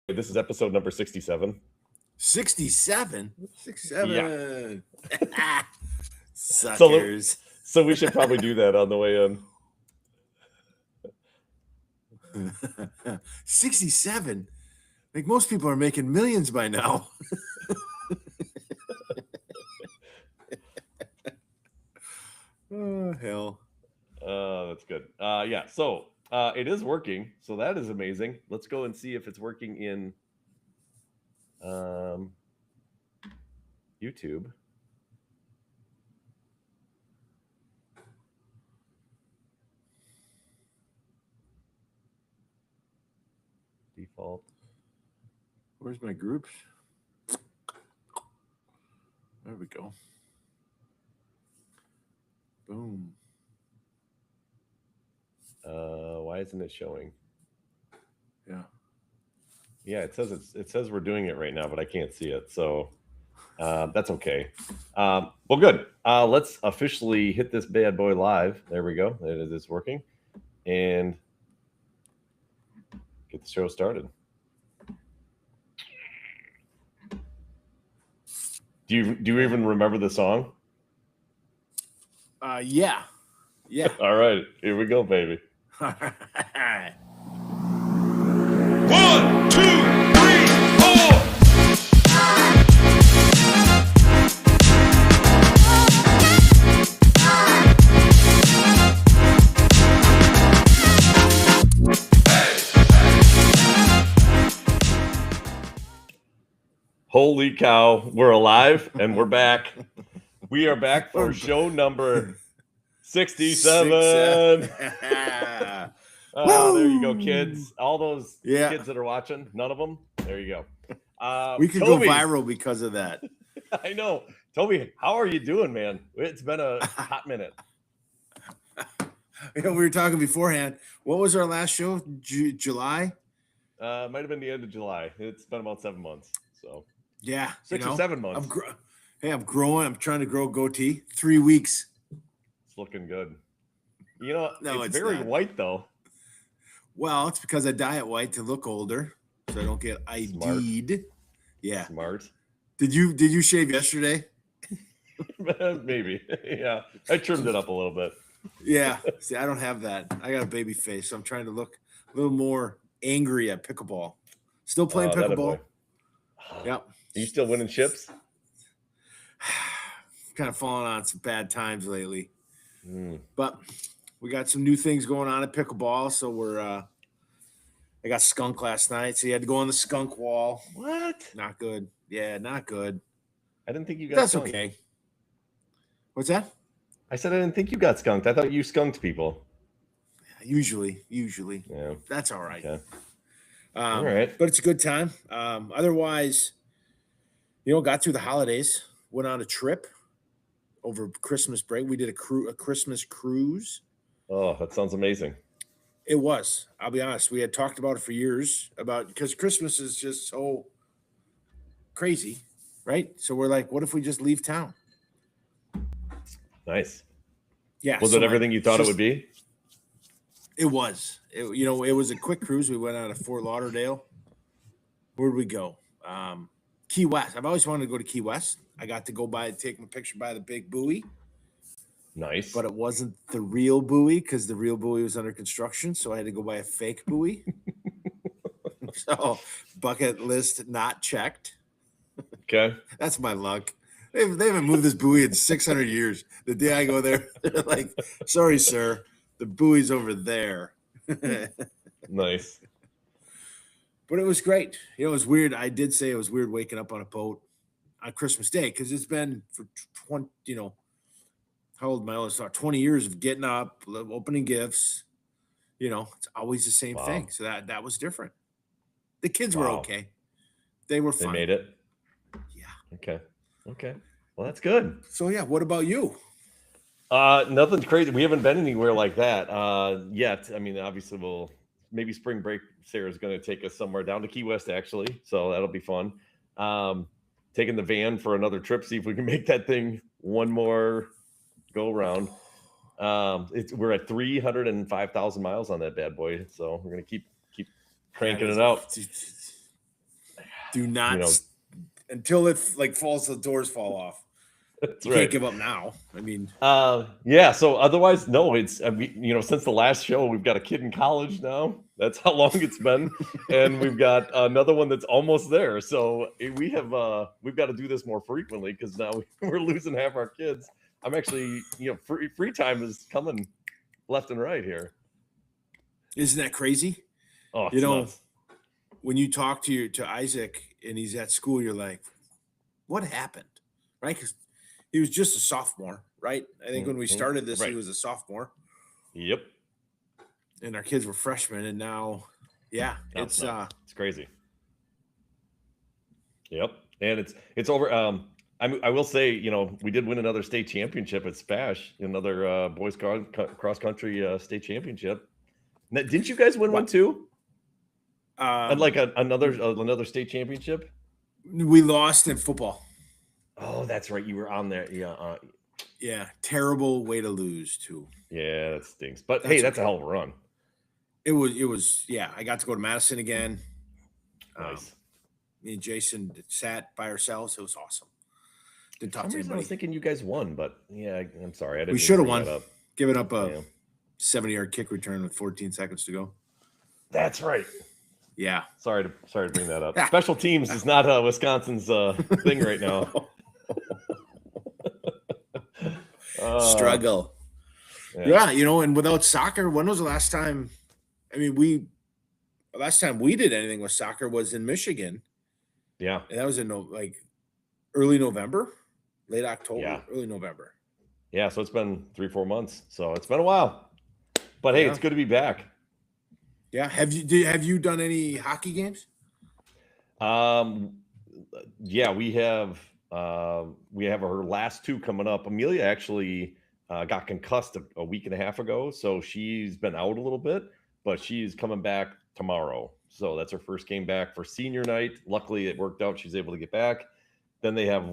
This is episode number 67. 67? 67. Yeah. Suckers. So we should probably do that on the way in. 67? Like most people are making millions by now. Oh, hell. That's good. Yeah, so it is working. So that is amazing. Let's go and see if it's working in YouTube. Default. Where's my groups? There we go. Boom. Why isn't it showing? Yeah, it says we're doing it right now, but I can't see it. So that's okay. Well, good. Let's officially hit this bad boy live. There we go. It is working, and get the show started. Do you even remember the song? Yeah. All right, here we go, baby. All right. 1, 2, 3, 4. Holy cow, we're alive and we're back. We are back for show number 67. There you go, kids. All those kids that are watching, none of them. There you go. We could go viral because of that. I know. Toby, how are you doing, man? It's been a hot minute. We were talking beforehand. What was our last show? July? Might have been the end of July. It's been about 7 months. So yeah, 6 or 7 months. I'm growing. I'm trying to grow goatee. 3 weeks. It's looking good. You know, no, it's very not. white though. Well, it's because I dye it white to look older, so I don't get ID'd. Smart. Yeah. Smart. Did you shave yesterday? Maybe. Yeah. I trimmed it up a little bit. Yeah. See, I don't have that. I got a baby face, so I'm trying to look a little more angry at pickleball. Still playing pickleball. Yep. Are you still winning chips? Kind of falling on some bad times lately. But we got some new things going on at pickleball, so I got skunked last night, so you had to go on the skunk wall. What? Not good. Yeah, not good. I didn't think you got That's skunked. Okay. What's that? I said I didn't think you got skunked. I thought you skunked people. Usually. Yeah. That's all right. Okay. All right. But it's a good time. Otherwise, got through the holidays, went on a trip over Christmas break. We did a Christmas cruise. Oh, that sounds amazing. It was. I'll be honest. We had talked about it for years because Christmas is just so crazy, right? So we're like, what if we just leave town? Nice. Yeah. Was it everything you thought it would be? It was. It was a quick cruise. We went out of Fort Lauderdale. Where'd we go? Key West. I've always wanted to go to Key West. I got to go take my picture by the big buoy. Nice. But it wasn't the real buoy because the real buoy was under construction. So I had to go by a fake buoy. So bucket list not checked. Okay. That's my luck. They haven't moved this buoy in 600 years. The day I go there, they're like, sorry, sir, the buoy's over there. Nice. But it was great. It was weird. I did say it was weird waking up on a boat on Christmas Day because it's been for 20, how old am I? Almost 20 years of getting up, opening gifts. It's always the same thing. So that was different. The kids were okay. They were fine. They made it? Yeah. Okay. Well, that's good. So, yeah, what about you? Nothing crazy. We haven't been anywhere like that yet. I mean, obviously, maybe spring break, Sarah's going to take us somewhere down to Key West, actually. So that'll be fun. Taking the van for another trip, see if we can make that thing one more go around. We're at 305,000 miles on that bad boy. So we're going to keep cranking it out. Do not You know, until it like falls, the doors fall off. that's You right. can't give up now. I mean, Yeah. So otherwise, no. It's I mean, since the last show, we've got a kid in college now. That's how long it's been, and we've got another one that's almost there. So we've got to do this more frequently because now we're losing half our kids. I'm actually, free time is coming left and right here. isn't that crazy? Oh, it's nuts. When you talk to Isaac and he's at school, you're like, what happened? Right? Because he was just a sophomore, right? I think when we started this, right. He was a sophomore. Yep. And our kids were freshmen, and now, it's crazy. Yep. And it's over. I will say, we did win another state championship at Spash, another boys cross country state championship. Now, didn't you guys win one too? And like another state championship? We lost in football. Oh, that's right. You were on there. Yeah. Yeah. Terrible way to lose too. Yeah, that stinks. But hey, that's a hell of a run. It was. Yeah. I got to go to Madison again. Nice. Me and Jason sat by ourselves. It was awesome. Didn't talk to anybody. I was thinking you guys won, but yeah, I'm sorry. I didn't. We should have won. Giving up a 70-yard kick return with 14 seconds to go. That's right. Yeah. Sorry to bring that up. Special teams is not Wisconsin's thing right now. Struggle. Yeah, and without soccer, when was the last time? I mean, last time we did anything with soccer was in Michigan. Yeah. And that was in early November, late October, early November. Yeah, so it's been 3-4 months. So it's been a while. But hey, it's good to be back. Yeah. Have you done any hockey games? Yeah, we have our last two coming up. Amelia actually got concussed a week and a half ago, so she's been out a little bit, but she's coming back tomorrow. So that's her first game back for senior night. Luckily, it worked out. She's able to get back. Then they have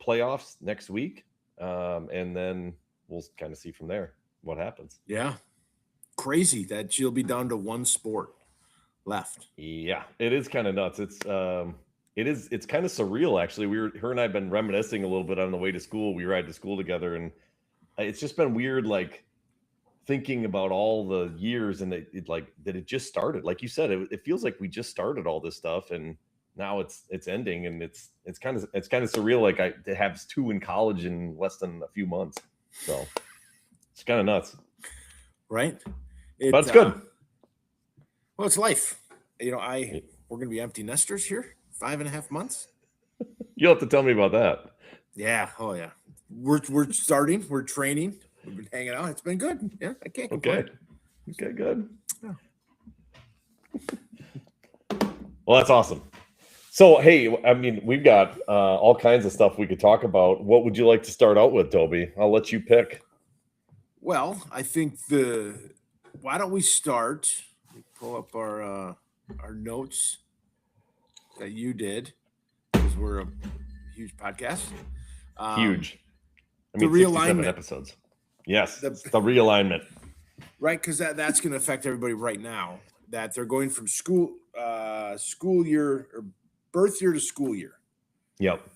playoffs next week, and then we'll kind of see from there what happens. Yeah. Crazy that she'll be down to one sport left. Yeah, it is kind of nuts. It's kind of surreal, actually. Her and I have been reminiscing a little bit on the way to school. We ride to school together, and it's just been weird, like thinking about all the years and that it just started. Like you said, it feels like we just started all this stuff, and now it's ending, and it's kind of surreal. Like I have two in college in less than a few months, so it's kind of nuts, right? But it's good. Well, it's life. We're going to be empty nesters here, 5.5 months. You'll have to tell me about that. Yeah. Oh yeah. We're starting. We're training. We've been hanging out. It's been good. Yeah, I can't complain. Okay, good. Yeah. Well, that's awesome. So, hey, I mean, we've got all kinds of stuff we could talk about. What would you like to start out with, Toby? I'll let you pick. Well, I think why don't we start? Pull up our notes that you did, because we're a huge podcast. Huge. I mean, the realignment episodes. Yes, the realignment. Right, because that's going to affect everybody right now. That they're going from school year or birth year to school year. Yep.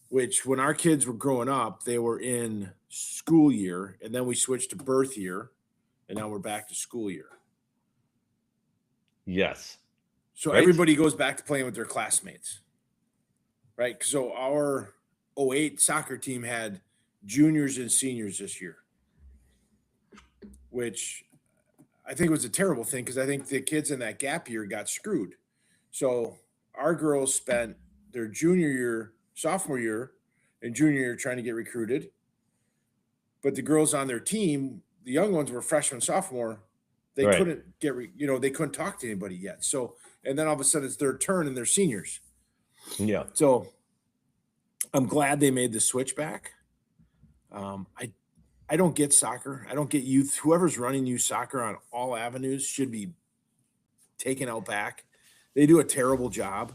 Which, when our kids were growing up, they were in school year, and then we switched to birth year, and now we're back to school year. Yes. So everybody goes back to playing with their classmates, right? So our 08 soccer team had juniors and seniors this year, which I think was a terrible thing, because I think the kids in that gap year got screwed. So our girls spent their junior year, sophomore year, and junior year trying to get recruited. But the girls on their team, the young ones, were freshman, sophomore. They couldn't get, they couldn't talk to anybody yet. So, and then all of a sudden it's their turn and they're seniors. Yeah. So I'm glad they made the switch back. I don't get soccer. I don't get youth. Whoever's running youth soccer on all avenues should be taken out back. They do a terrible job.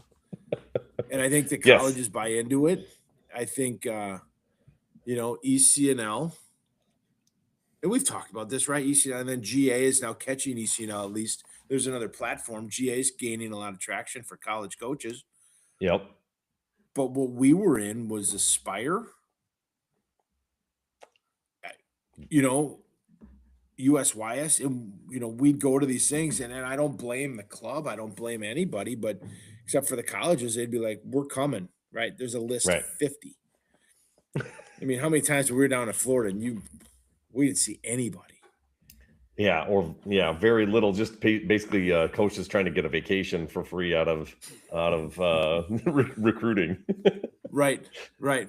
And I think the colleges buy into it. I think, ECNL, and we've talked about this, right? ECNL, and then GA is now catching ECNL. At least there's another platform. GA is gaining a lot of traction for college coaches. Yep. But what we were in was Aspire, you know, USYS, and we'd go to these things, and I don't blame the club, I don't blame anybody, but except for the colleges, they'd be like, "We're coming," right? There's a list of Right. 50. I mean, how many times were we down in Florida and we didn't see anybody? Yeah, or very little. Just basically, coaches trying to get a vacation for free out of recruiting. Right.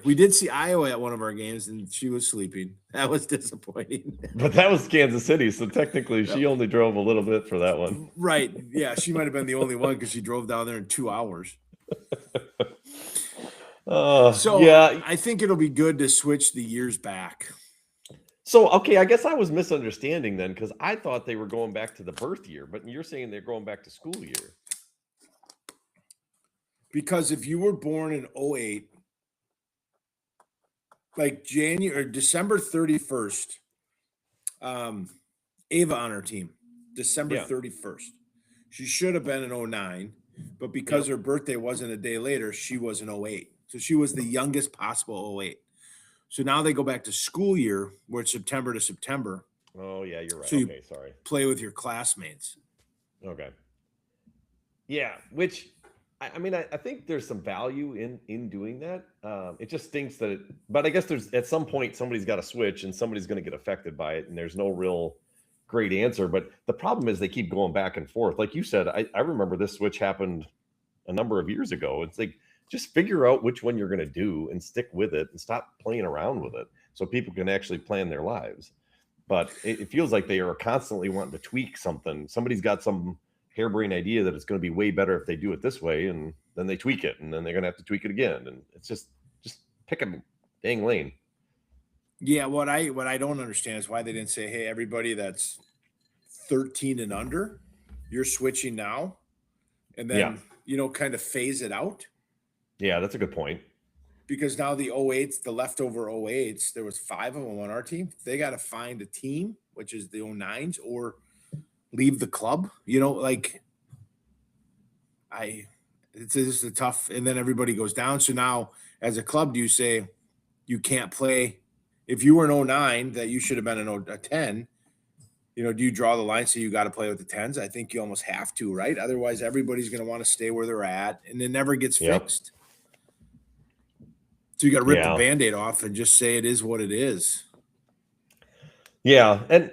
We did see Iowa at one of our games, and she was sleeping. That was disappointing. But that was Kansas City, so technically she only drove a little bit for that one. Right. Yeah, she might have been the only one because she drove down there in 2 hours. So yeah, I think it'll be good to switch the years back. So, okay, I guess I was misunderstanding then because I thought they were going back to the birth year, but you're saying they're going back to school year. Because if you were born in 08, like January or December 31st, Ava on our team, December 31st. She should have been in 09, but because her birthday wasn't a day later, she was in 08. So she was the youngest possible 08. So now they go back to school year where it's September to September. Oh, yeah, you're right. So okay, sorry. Play with your classmates. Okay. Yeah, which I mean, I think there's some value in doing that. It just stinks that but I guess there's at some point somebody's got to switch and somebody's going to get affected by it, and there's no real great answer. But the problem is they keep going back and forth. Like you said, I remember this switch happened a number of years ago. It's like just figure out which one you're going to do and stick with it and stop playing around with it so people can actually plan their lives. But it feels like they are constantly wanting to tweak something. Somebody's got some harebrained idea that it's going to be way better if they do it this way, and then they tweak it, and then they're going to have to tweak it again. And it's just pick a dang lane. Yeah, what I don't understand is why they didn't say, hey, everybody that's 13 and under, you're switching now, and then kind of phase it out. Yeah, that's a good point. Because now the 08s, the leftover 08s, there was 5 of them on our team. They got to find a team, which is the 09s, or leave the club. It's just a tough, and then everybody goes down. So now as a club, do you say you can't play? If you were an 09 that you should have been a 10, do you draw the line so you got to play with the 10s? I think you almost have to, right? Otherwise, everybody's going to want to stay where they're at, and it never gets fixed. So you got to rip the Band-Aid off and just say it is what it is. Yeah, and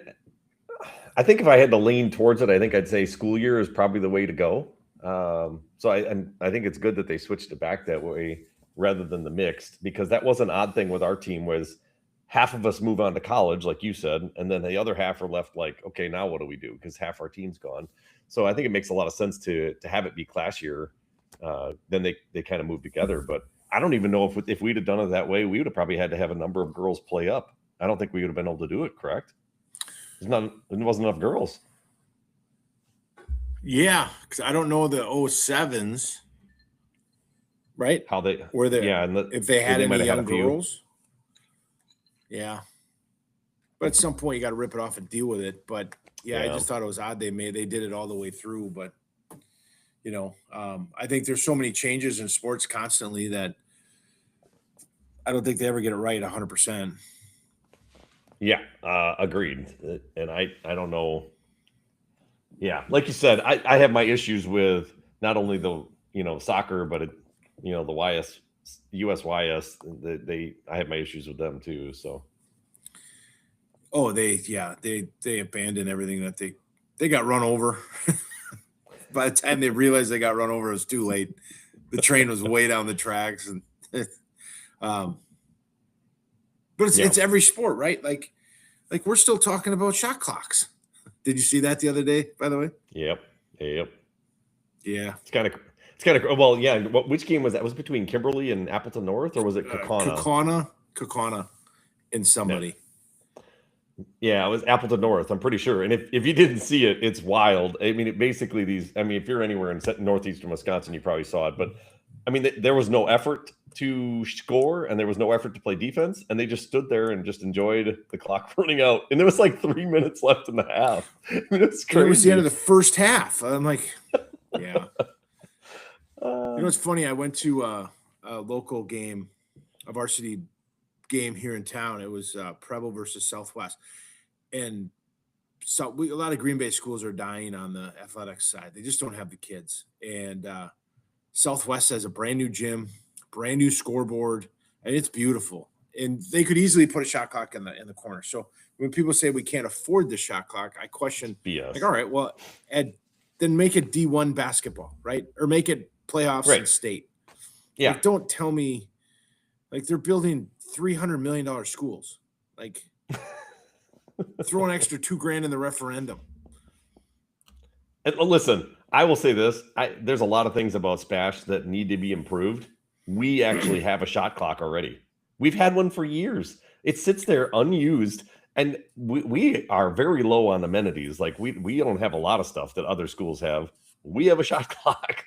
I think if I had to lean towards it, I think I'd say school year is probably the way to go. So I think it's good that they switched it back that way rather than the mixed, because that was an odd thing with our team was half of us move on to college, like you said, and then the other half are left like, okay, now what do we do? Because half our team's gone. So I think it makes a lot of sense to have it be class year. Then they kind of move together. But I don't even know if we'd have done it that way, we would have probably had to have a number of girls play up. I don't think we would have been able to do it, correct? There wasn't enough girls. Yeah, because I don't know the 07s, right? How they were there? Yeah, and if they had any young girls. Yeah, but at some point you got to rip it off and deal with it. But I just thought it was odd they did it all the way through. But I think there's so many changes in sports constantly that I don't think they ever get it right 100%. Yeah, agreed. And I don't know. Yeah, like you said, I have my issues with not only the soccer, but the USYS. I have my issues with them too. So. Oh, they abandoned everything that they got run over. By the time they realized they got run over, it was too late. The train was way down the tracks, and but it's every sport, right? Like we're still talking about shot clocks. Did you see that the other day, by the way? Yep. Yeah. It's kind of well, yeah. Which game was that? Was it between Kimberly and Appleton North, or was it Kaukauna? Kaukauna and somebody. Yeah, it was Appleton North, I'm pretty sure. And if you didn't see it, it's wild. I mean, if you're anywhere in northeastern Wisconsin, you probably saw it. But I mean, there was no effort to score, and there was no effort to play defense, and they just stood there and just enjoyed the clock running out. And there was like 3 minutes left in the half. I mean, it's crazy. It was the end of the first half. I'm like, yeah. You know, it's funny. I went to a local game, a varsity game here in town. It was Preble versus Southwest, and so a lot of Green Bay schools are dying on the athletics side. They just don't have the kids. And Southwest has a brand new gym, brand new scoreboard, and it's beautiful. And they could easily put a shot clock in the corner. So when people say we can't afford the shot clock, I question. BS. Like, all right, well, then make it D1 basketball, right? Or make it playoffs Right. in state. Yeah. Like, don't tell me, like, they're building $300 million schools. Like, throw an extra $2,000 in the referendum. And listen, I will say this: there's a lot of things about Spash that need to be improved. We actually have a shot clock already. We've had one for years. It sits there unused, and we are very low on amenities. Like we don't have a lot of stuff that other schools have. We have a shot clock.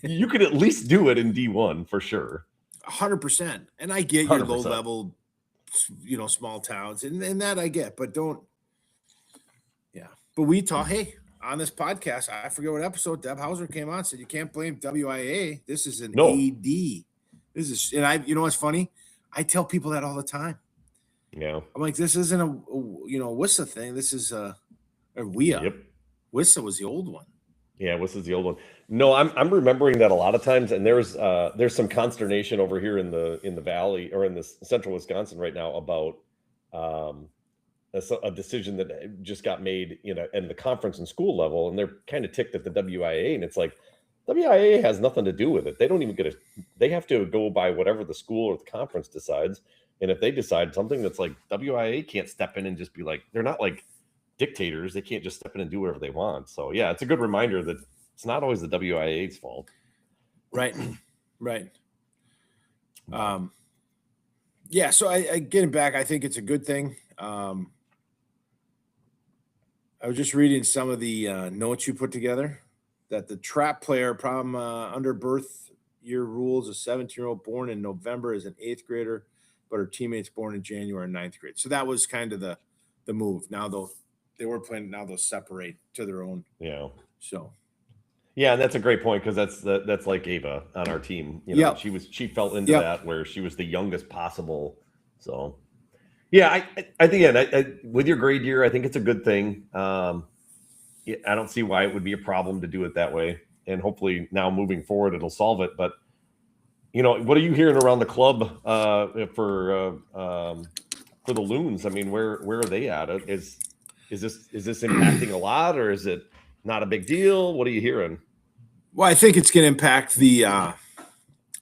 you could at least do it in D1 for sure. 100%. And I get your 100%. low level, you know, small towns, and that I get, but don't. Yeah, but we talk. Hey, on this podcast, I forget what episode Deb Hauser came on, said you can't blame WIA. This is an AD. This is, and you know what's funny? I tell people that all the time. Yeah, I'm like, this isn't a WISA thing. This is a WIA. Yep. WISA was the old one. Yeah, this is the old one. No, I'm remembering that a lot of times, and there's some consternation over here in the valley or in the central Wisconsin right now about a decision that just got made, you know, in the conference and school level, and they're kind of ticked at the WIA, and it's like WIA has nothing to do with it. They don't even get they have to go by whatever the school or the conference decides, and if they decide something that's like WIA can't step in and just be like, they're not like dictators. They can't just step in and do whatever they want. So yeah, it's a good reminder that it's not always the WIA's fault. Right. Right. Yeah. So I getting back, I think it's a good thing. I was just reading some of the notes you put together that the trap player problem under birth year rules, a 17-year-old born in November is an 8th grader, but her teammates born in January and 9th grade. So that was kind of the move. Now they were playing. Now they'll separate to their own. Yeah. So. Yeah, and that's a great point because that's like Ava on our team. You know, she fell into that where she was the youngest possible. So, yeah, I think again, with your grade year, I think it's a good thing. I don't see why it would be a problem to do it that way, and hopefully now moving forward it'll solve it. But you know, what are you hearing around the club for the Loons? I mean, where are they at? Is this impacting a lot, or is it not a big deal? What are you hearing? Well, I think it's going to impact I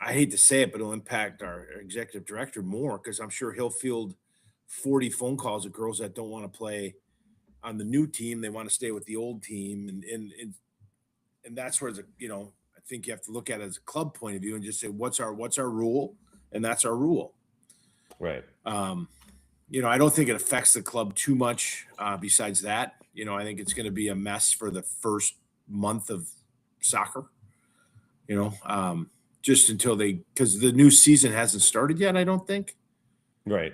hate to say it, but it'll impact our executive director more because I'm sure he'll field 40 phone calls of girls that don't want to play on the new team. They want to stay with the old team. And that's where I think you have to look at it as a club point of view and just say, what's our rule? And that's our rule. Right. You know, I don't think it affects the club too much besides that. You know, I think it's going to be a mess for the first month of soccer, you know, just until because the new season hasn't started yet, I don't think. Right.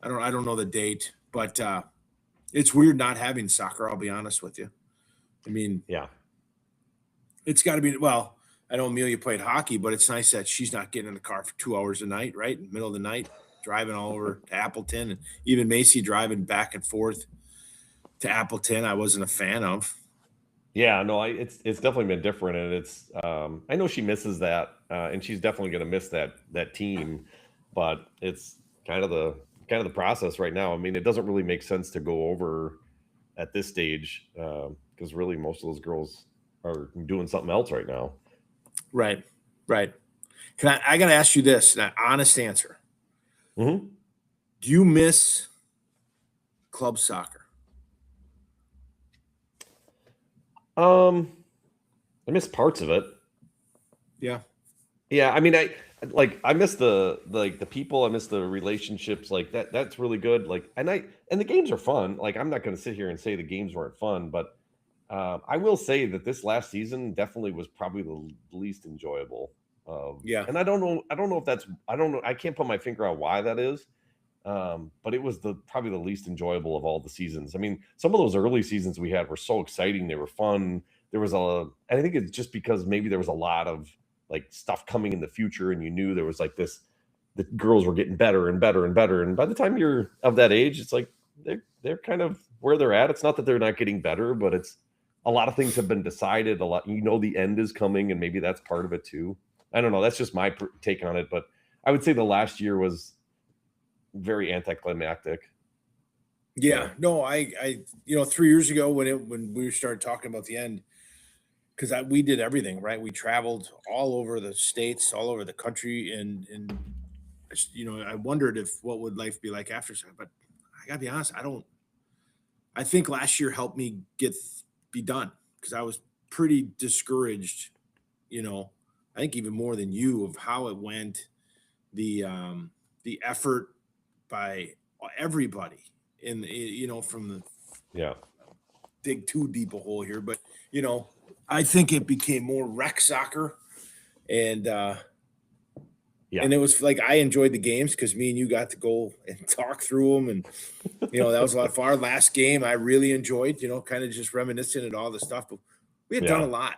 I don't know the date, but it's weird not having soccer. I'll be honest with you. I mean, yeah, it's got to be, well, I know Amelia played hockey, but it's nice that she's not getting in the car for 2 hours a night, right? In the middle of the night, driving all over to Appleton, and even Macy driving back and forth to Appleton. I wasn't a fan of. Yeah, no, it's definitely been different, and it's I know she misses that, and she's definitely going to miss that team, but it's kind of the process right now. I mean, it doesn't really make sense to go over at this stage because really most of those girls are doing something else right now. Right. I got to ask you this, an honest answer. Mm-hmm. Do you miss club soccer? I miss parts of it. Yeah. Yeah, I mean, I miss the people. I miss the relationships. Like that. That's really good. Like, and the games are fun. Like, I'm not going to sit here and say the games weren't fun, but I will say that this last season definitely was probably the least enjoyable. Yeah. And I don't know if I can't put my finger on why that is. But it was probably the least enjoyable of all the seasons. I mean, some of those early seasons we had were so exciting. They were fun. I think it's just because maybe there was a lot of like stuff coming in the future, and you knew there was like this, the girls were getting better and better and better. And by the time you're of that age, it's like they're kind of where they're at. It's not that they're not getting better, but it's a lot of things have been decided. A lot, the end is coming, and maybe that's part of it too. I don't know. That's just my take on it, but I would say the last year was very anticlimactic. Yeah, no, I 3 years ago when we started talking about the end, because we did everything right. We traveled all over the states, all over the country, and I wondered if what would life be like after. But I gotta be honest, I don't. I think last year helped me be done because I was pretty discouraged. I think even more than you of how it went, the effort by everybody from the Yeah. dig too deep a hole here, but I think it became more rec soccer, and and it was like I enjoyed the games because me and you got to go and talk through them, and that was a lot of fun. Our last game I really enjoyed, kind of just reminiscing at all the stuff, but we had done a lot,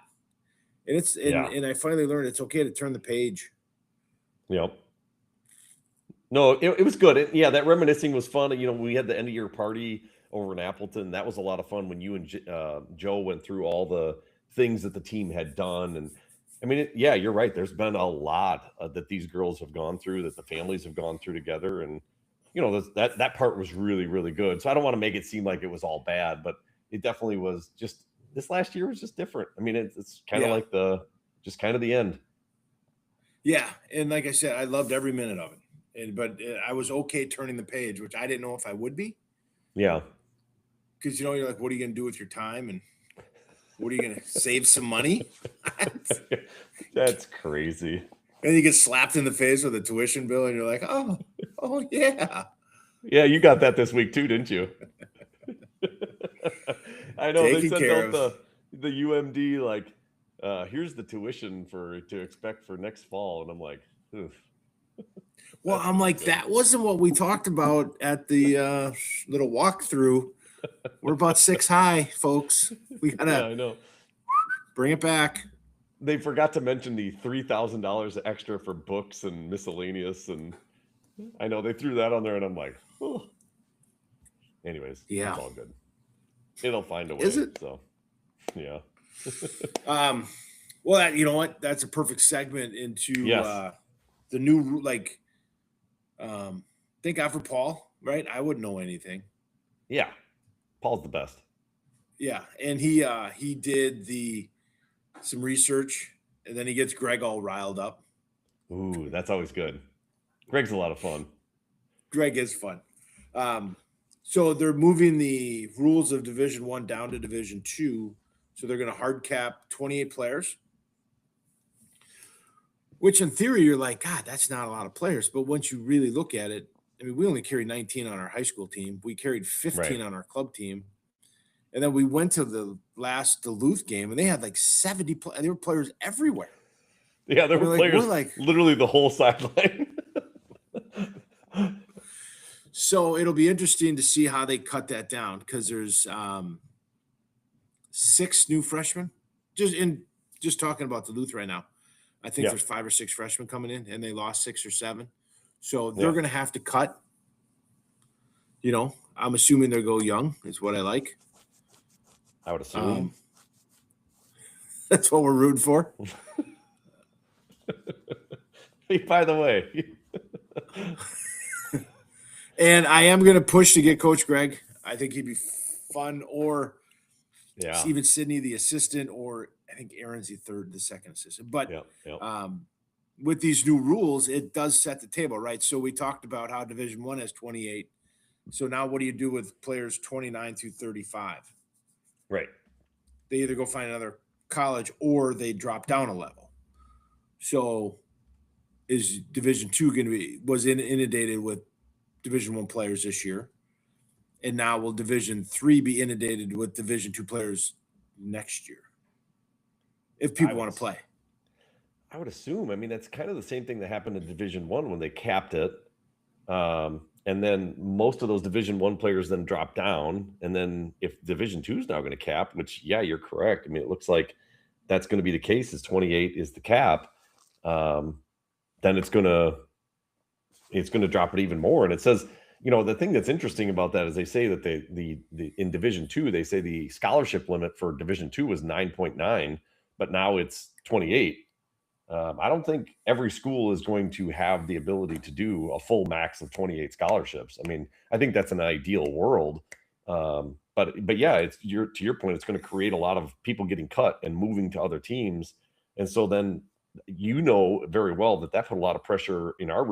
and and I finally learned it's okay to turn the page. Yep. No, it was good. That reminiscing was fun. We had the end of year party over in Appleton. That was a lot of fun when you and Joe went through all the things that the team had done. And I mean, you're right. There's been a lot that these girls have gone through, that the families have gone through together. And, that part was really, really good. So I don't want to make it seem like it was all bad, but it definitely was just, this last year was just different. I mean, it's kind of like just kind of the end. Yeah. And like I said, I loved every minute of it. But I was okay turning the page, which I didn't know if I would be. Yeah. Because, you're like, what are you going to do with your time? And what are you going to save some money? That's crazy. And you get slapped in the face with a tuition bill and you're like, oh yeah. Yeah, you got that this week too, didn't you? I know they sent out the UMD like, here's the tuition to expect for next fall. And I'm like, oof. Well, I'm like, that wasn't what we talked about at the little walkthrough. We're about 6 high, folks. We gotta I know. Bring it back. They forgot to mention the $3,000 extra for books and miscellaneous, and I know they threw that on there, and I'm like, oh. Anyways, yeah, it's all good. It'll find a way. Is it? So, yeah. Well, you know what? That's a perfect segment into the new thank God for Paul, right? I wouldn't know anything. Yeah, Paul's the best. Yeah, and he did some research, and then he gets Greg all riled up. Ooh, that's always good. Greg's a lot of fun. Greg is fun. So they're moving the rules of Division I down to Division II. So they're going to hard cap 28 players, which in theory, you're like, God, that's not a lot of players. But once you really look at it, I mean, we only carried 19 on our high school team. We carried 15 on our club team. And then we went to the last Duluth game, and they had like 70 players. There were players everywhere. Yeah, there were players literally the whole sideline. So it'll be interesting to see how they cut that down, because there's 6 new freshmen. Just talking about Duluth right now, I think there's 5 or 6 freshmen coming in, and they lost 6 or 7. So they're going to have to cut. I'm assuming they'll go young is what I like. I would assume. That's what we're rooting for. By the way. And I am going to push to get Coach Greg. I think he'd be fun, or even Sydney, the assistant, or I think Aaron's the second assistant. But with these new rules, it does set the table, right? So we talked about how Division I has 28. So now what do you do with players 29 through 35? Right. They either go find another college or they drop down a level. So is Division II was inundated with Division I players this year? And now will Division III be inundated with Division II players next year, if people want to play? I would assume. I mean, that's kind of the same thing that happened in Division I when they capped it. And and then most of those Division I players then drop down. And then if Division II is now going to cap, which, yeah, you're correct. I mean, it looks like that's going to be the case, is 28 is the cap. Then it's going to drop it even more. And it says, the thing that's interesting about that is they say that the in Division II, they say the scholarship limit for Division II was 9.9, but now it's 28. I don't think every school is going to have the ability to do a full max of 28 scholarships. I mean, I think that's an ideal world. But yeah, to your point, it's going to create a lot of people getting cut and moving to other teams. And so then very well that put a lot of pressure in our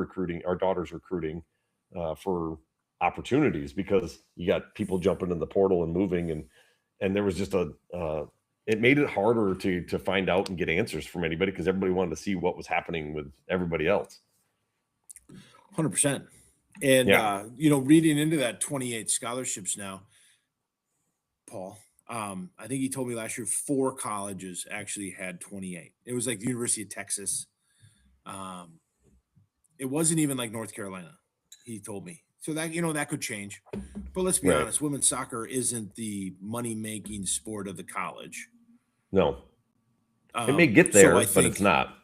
daughter's recruiting for opportunities, because you got people jumping in the portal and moving, and there was just it made it harder to find out and get answers from anybody, because everybody wanted to see what was happening with everybody else. 100%. And, reading into that 28 scholarships now, Paul, I think he told me last year 4 colleges actually had 28. It was like the University of Texas. It wasn't even like North Carolina, he told me. So that, that could change. But let's be honest, women's soccer isn't the money-making sport of the college. No. It may get there, but it's not.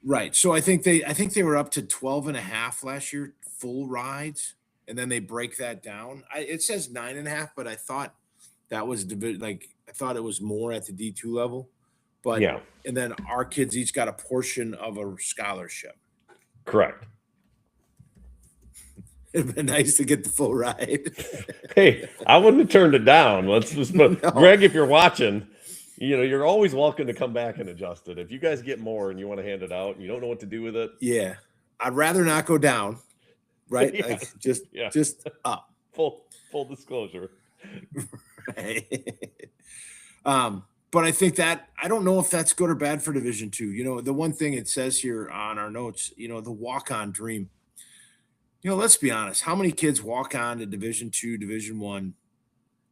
Right. So I think they were up to 12.5 last year, full rides, and then they break that down. It says 9.5, but I thought that was I thought it was more at the D2 level. But yeah. And then our kids each got a portion of a scholarship. Correct. It'd been nice to get the full ride. Hey, I wouldn't have turned it down. No. Greg, if you're watching, you're always welcome to come back and adjust it. If you guys get more and you want to hand it out and you don't know what to do with it. Yeah. I'd rather not go down. Right? Yeah. Like just up. Full disclosure. Right. But I think that I don't know if that's good or bad for Division II. The one thing it says here on our notes, the walk-on dream. Let's be honest. How many kids walk on to Division II, Division I,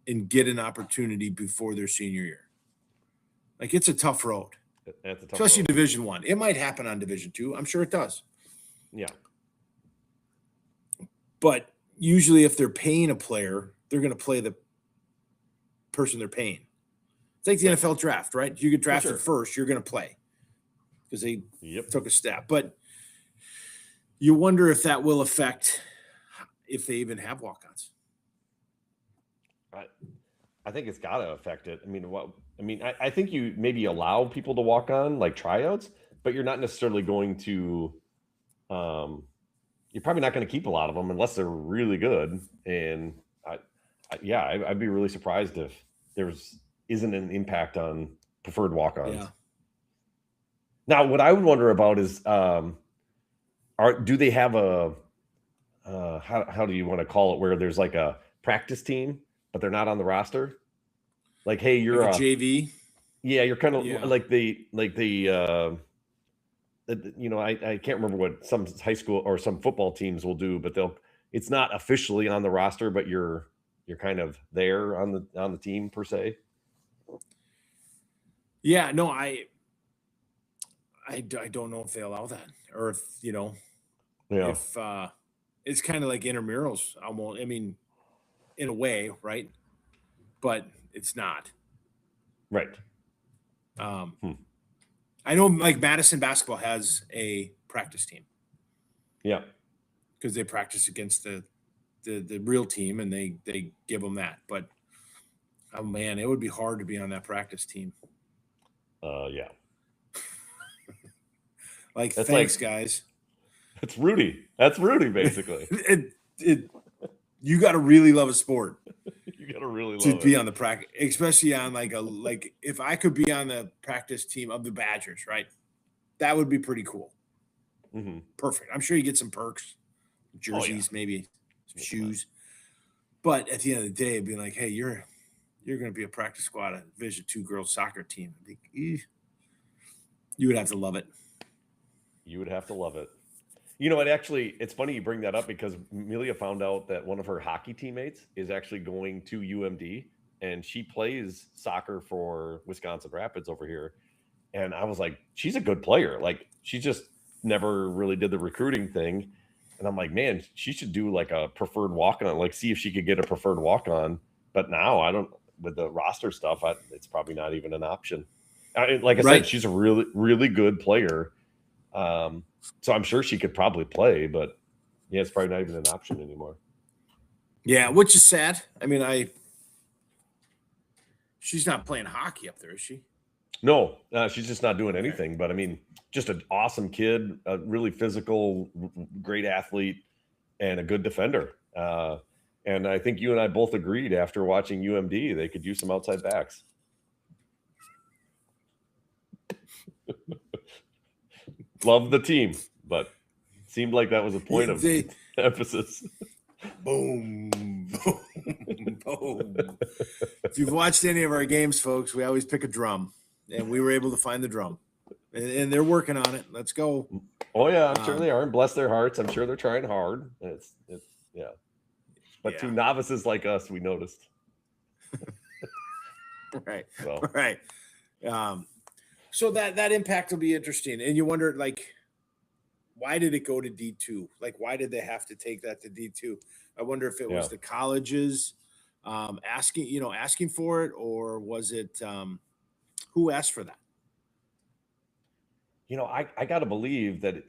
and get an opportunity before their senior year? Like, it's a tough road. That's a tough especially road. Division I. It might happen on Division II. I'm sure it does. Yeah. But usually, if they're paying a player, they're going to play the person they're paying. It's like the NFL draft, right? You get drafted first, you're going to play because they took a step. But you wonder if that will affect if they even have walk-ons. I think it's got to affect it. I think you maybe allow people to walk on like tryouts, but you're not necessarily going to. You're probably not going to keep a lot of them unless they're really good. And I'd be really surprised if isn't an impact on preferred walk-ons. Yeah. Now, what I would wonder about is, do they have a how do you want to call it, where there's like a practice team, but they're not on the roster? Like, hey, you're like a JV. Yeah, you're kind of like the I can't remember what some high school or some football teams will do, but it's not officially on the roster, but you're kind of there on the team per se. Yeah, no, I don't know if they allow that, or if if it's kind of like intramurals almost. In a way, right? But it's not. Right. I know, like, Madison basketball has a practice team. Yeah. Because they practice against the real team, and they give them that. But oh man, it would be hard to be on that practice team. Yeah. Thanks, guys. That's Rudy. That's Rudy, basically. You got to really love a sport. You got to really love to be on the practice, especially on like if I could be on the practice team of the Badgers, right? That would be pretty cool. Mm-hmm. Perfect. I'm sure you get some perks, jerseys, maybe some shoes. But at the end of the day, it'd be like, hey, you're going to be a practice squad at Division II girls soccer team. You would have to love it. You would have to love it. It's funny you bring that up, because Amelia found out that one of her hockey teammates is actually going to UMD, and she plays soccer for Wisconsin Rapids over here. And I was like, she's a good player. Like, she just never really did the recruiting thing. And I'm like, man, she should do like a preferred walk on, like see if she could get a preferred walk on. But now I don't, with the roster stuff, it's probably not even an option. Like I said, she's a really, really good player. So I'm sure she could probably play, but yeah, it's probably not even an option anymore. Yeah, which is sad. I mean, she's not playing hockey up there, is she? No, she's just not doing anything. But I mean, just an awesome kid, a really physical, great athlete, and a good defender. And I think you and I both agreed after watching UMD, they could use some outside backs. Love the team, but seemed like that was a point of emphasis. Boom, boom, boom. If you've watched any of our games, folks, we always pick a drum, and we were able to find the drum, and they're working on it. Let's go. Oh yeah, I'm sure they are, and bless their hearts. I'm sure they're trying hard. It's yeah. But to novices like us, we noticed. Right. So that impact will be interesting, and you wonder, like, why did it go to D2? Like, why did they have to take that to D2? I wonder if it was the colleges asking for it, or was it who asked for that? I got to believe that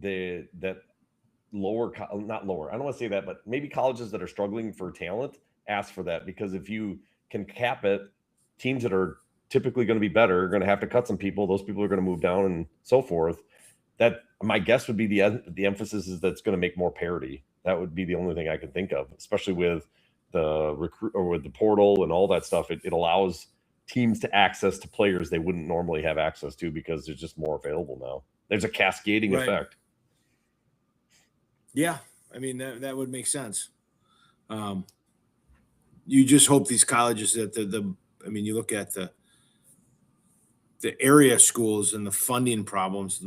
that lower, not lower, I don't want to say that, but maybe colleges that are struggling for talent ask for that, because if you can cap it, teams that are typically going to be better are going to have to cut some people. Those people are going to move down and so forth. That my guess would be the emphasis is that's going to make more parity. That would be the only thing I can think of, especially with the recruit or with the portal and all that stuff. It allows teams to access to players they wouldn't normally have access to because there's just more available now. There's a cascading effect. Yeah, I mean that would make sense. You just hope these colleges that I mean, you look at the area schools and the funding problems.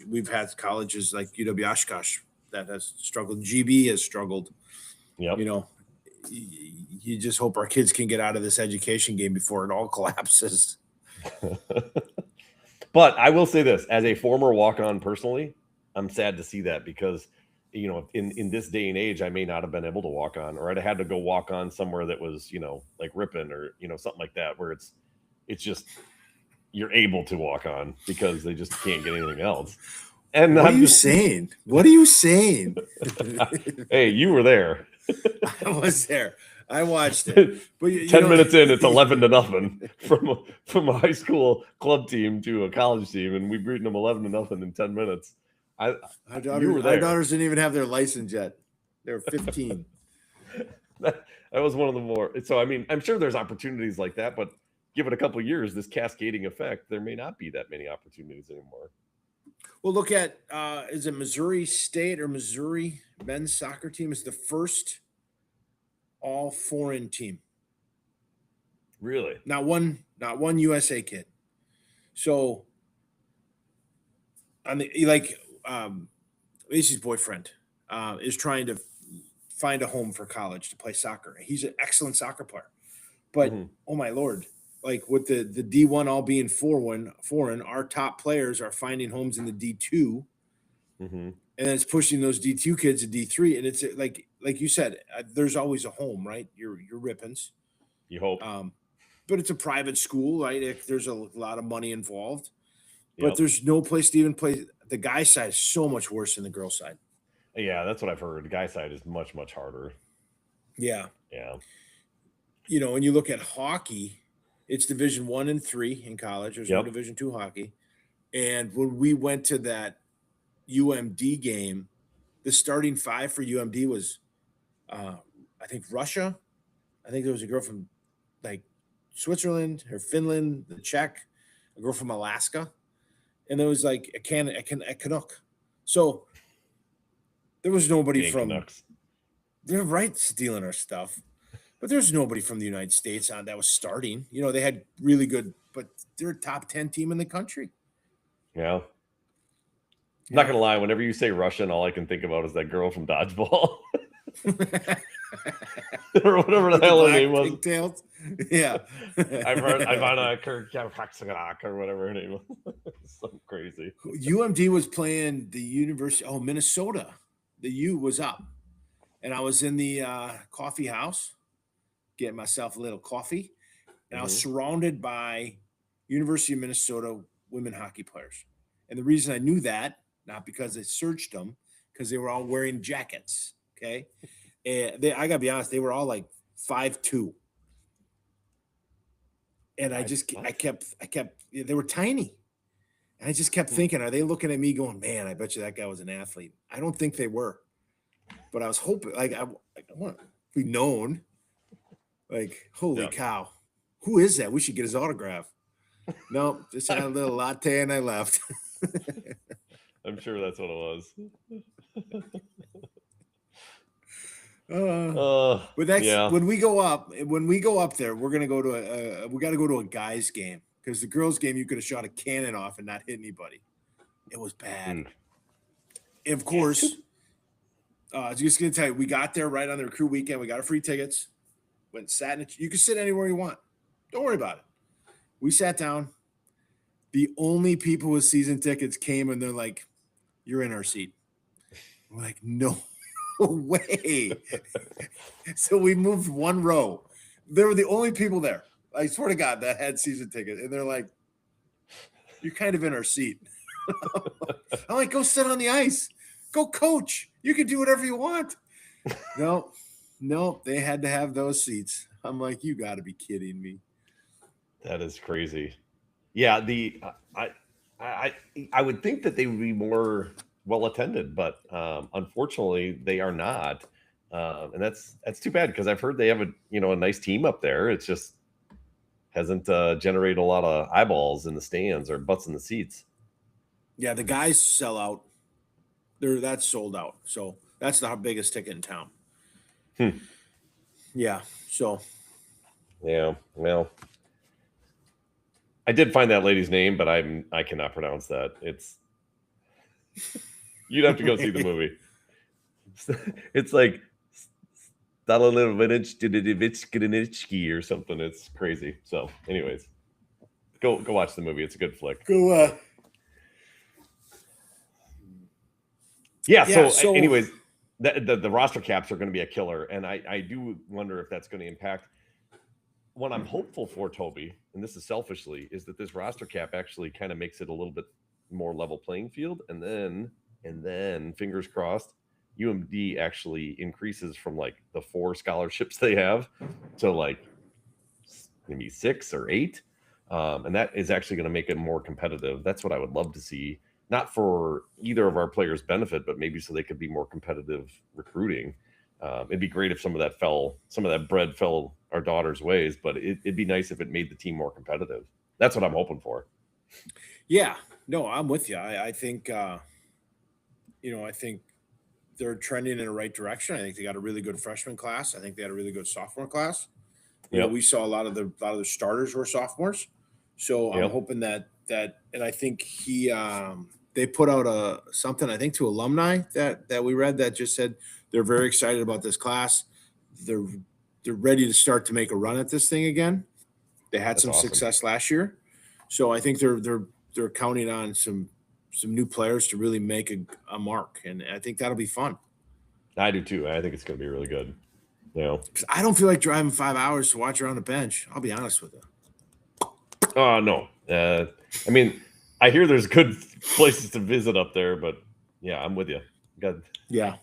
We've had colleges like UW Oshkosh that has struggled. GB has struggled. Yep. You just hope our kids can get out of this education game before it all collapses. But I will say this, as a former walk-on personally, I'm sad to see that, because in this day and age, I may not have been able to walk on, or I'd have had to go walk on somewhere that was, like Ripon or, something like that, where it's just, you're able to walk on because they just can't get anything else. And what are you saying? What are you saying? Hey, you were there. I was there. I watched it. But 10 minutes in, it's 11-0 from a high school club team to a college team, and we've beaten them 11-0 in 10 minutes. Our daughters didn't even have their license yet. They were 15. That was one of the more. So I mean, I'm sure there's opportunities like that, but give it a couple of years, this cascading effect, there may not be that many opportunities anymore. Well, look at is it Missouri State or Missouri men's soccer team is the first all foreign team. Really? Not one USA kid. So on the Lacey's boyfriend is trying to find a home for college to play soccer. He's an excellent soccer player, but oh my Lord, like with the D1 all being foreign, our top players are finding homes in the D2, and then it's pushing those D2 kids to D3, and it's like you said, there's always a home, right? Your Ripons, you hope, but it's a private school, right? There's a lot of money involved, but there's no place to even play. The guy side is so much worse than the girl side. Yeah, that's what I've heard. The guy side is much, much harder. Yeah. And you look at hockey, it's Division 1 and 3 in college. There's no Division 2 hockey. And when we went to that UMD game, the starting five for UMD was, I think, Russia. I think there was a girl from like Switzerland or Finland, the Czech, a girl from Alaska. And there was like a Canuck. So there was nobody from Canucks. They're right stealing our stuff. But there's nobody from the United States that was starting. They had really good, but they're a top 10 team in the country. Yeah. I'm not gonna lie, whenever you say Russian, all I can think about is that girl from Dodgeball. Or whatever the hell her name was. Pigtails. Yeah. I've heard Ivana Kirk or whatever her name was. So crazy. UMD was playing the University Minnesota. the U was up, and I was in the coffee house getting myself a little coffee, and I was surrounded by University of Minnesota women hockey players. And the reason I knew that, not because I searched them, because they were all wearing jackets. Okay, and I gotta be honest, they were all like 5'2". And I kept, they were tiny. And I just kept thinking, are they looking at me going, man, I bet you that guy was an athlete? I don't think they were. But I was hoping, like, I want to be known. Like, holy cow. Who is that? We should get his autograph. No, just had a little latte and I left. I'm sure that's what it was. But that's when we go up there, we're gonna go to we got to go to a guys game, because the girls game you could have shot a cannon off and not hit anybody. It was bad. And of course, I was just gonna tell you, we got there right on the recruit weekend. We got our free tickets. Went sat in you can sit anywhere you want. Don't worry about it. We sat down. The only people with season tickets came and they're like, "You're in our seat." We're like, "No way." So we moved one row. They were the only people there, I swear to God, that had season tickets. And they're like, "You're kind of in our seat." I'm like, "Go sit on the ice. Go coach. You can do whatever you want." No, they had to have those seats. I'm like, "You got to be kidding me." That is crazy. Yeah, I would think that they would be more well attended, but unfortunately they are not, and that's too bad, because I've heard they have a nice team up there. It's just hasn't generated a lot of eyeballs in the stands or butts in the seats. Yeah, the guys sell out. That's sold out. So that's the biggest ticket in town. Yeah. So. Yeah. Well, I did find that lady's name, but I cannot pronounce that. You'd have to go see the movie. It's like Stalinovich or something. It's crazy. So, anyways, go watch the movie. It's a good flick. Go. Yeah. So, anyways, the roster caps are going to be a killer, and I do wonder if that's going to impact. What I'm hopeful for, Toby, and this is selfishly, is that this roster cap actually kind of makes it a little bit more level playing field, and then fingers crossed, UMD actually increases from like the 4 scholarships they have to like maybe 6 or 8, and that is actually going to make it more competitive. That's what I would love to see, not for either of our players' benefit, but maybe so they could be more competitive recruiting. It'd be great if some of that bread fell our daughters' ways, but it'd be nice if it made the team more competitive. That's what I'm hoping for. Yeah, no, I'm with you. I think, I think they're trending in the right direction. I think they got a really good freshman class. I think they had a really good sophomore class. We saw a lot of the starters were sophomores. So I'm hoping that, and I think they put out something, I think, to alumni that we read that just said they're very excited about this class. They're ready to start to make a run at this thing again. They had some success last year, so I think they're counting on some new players to really make a mark, and I think that'll be fun. I do too. I think it's going to be really good. I don't feel like driving 5 hours to watch her on the bench. I'll be honest with you. Oh no. I mean, I hear there's good places to visit up there, but yeah, I'm with you. Yeah.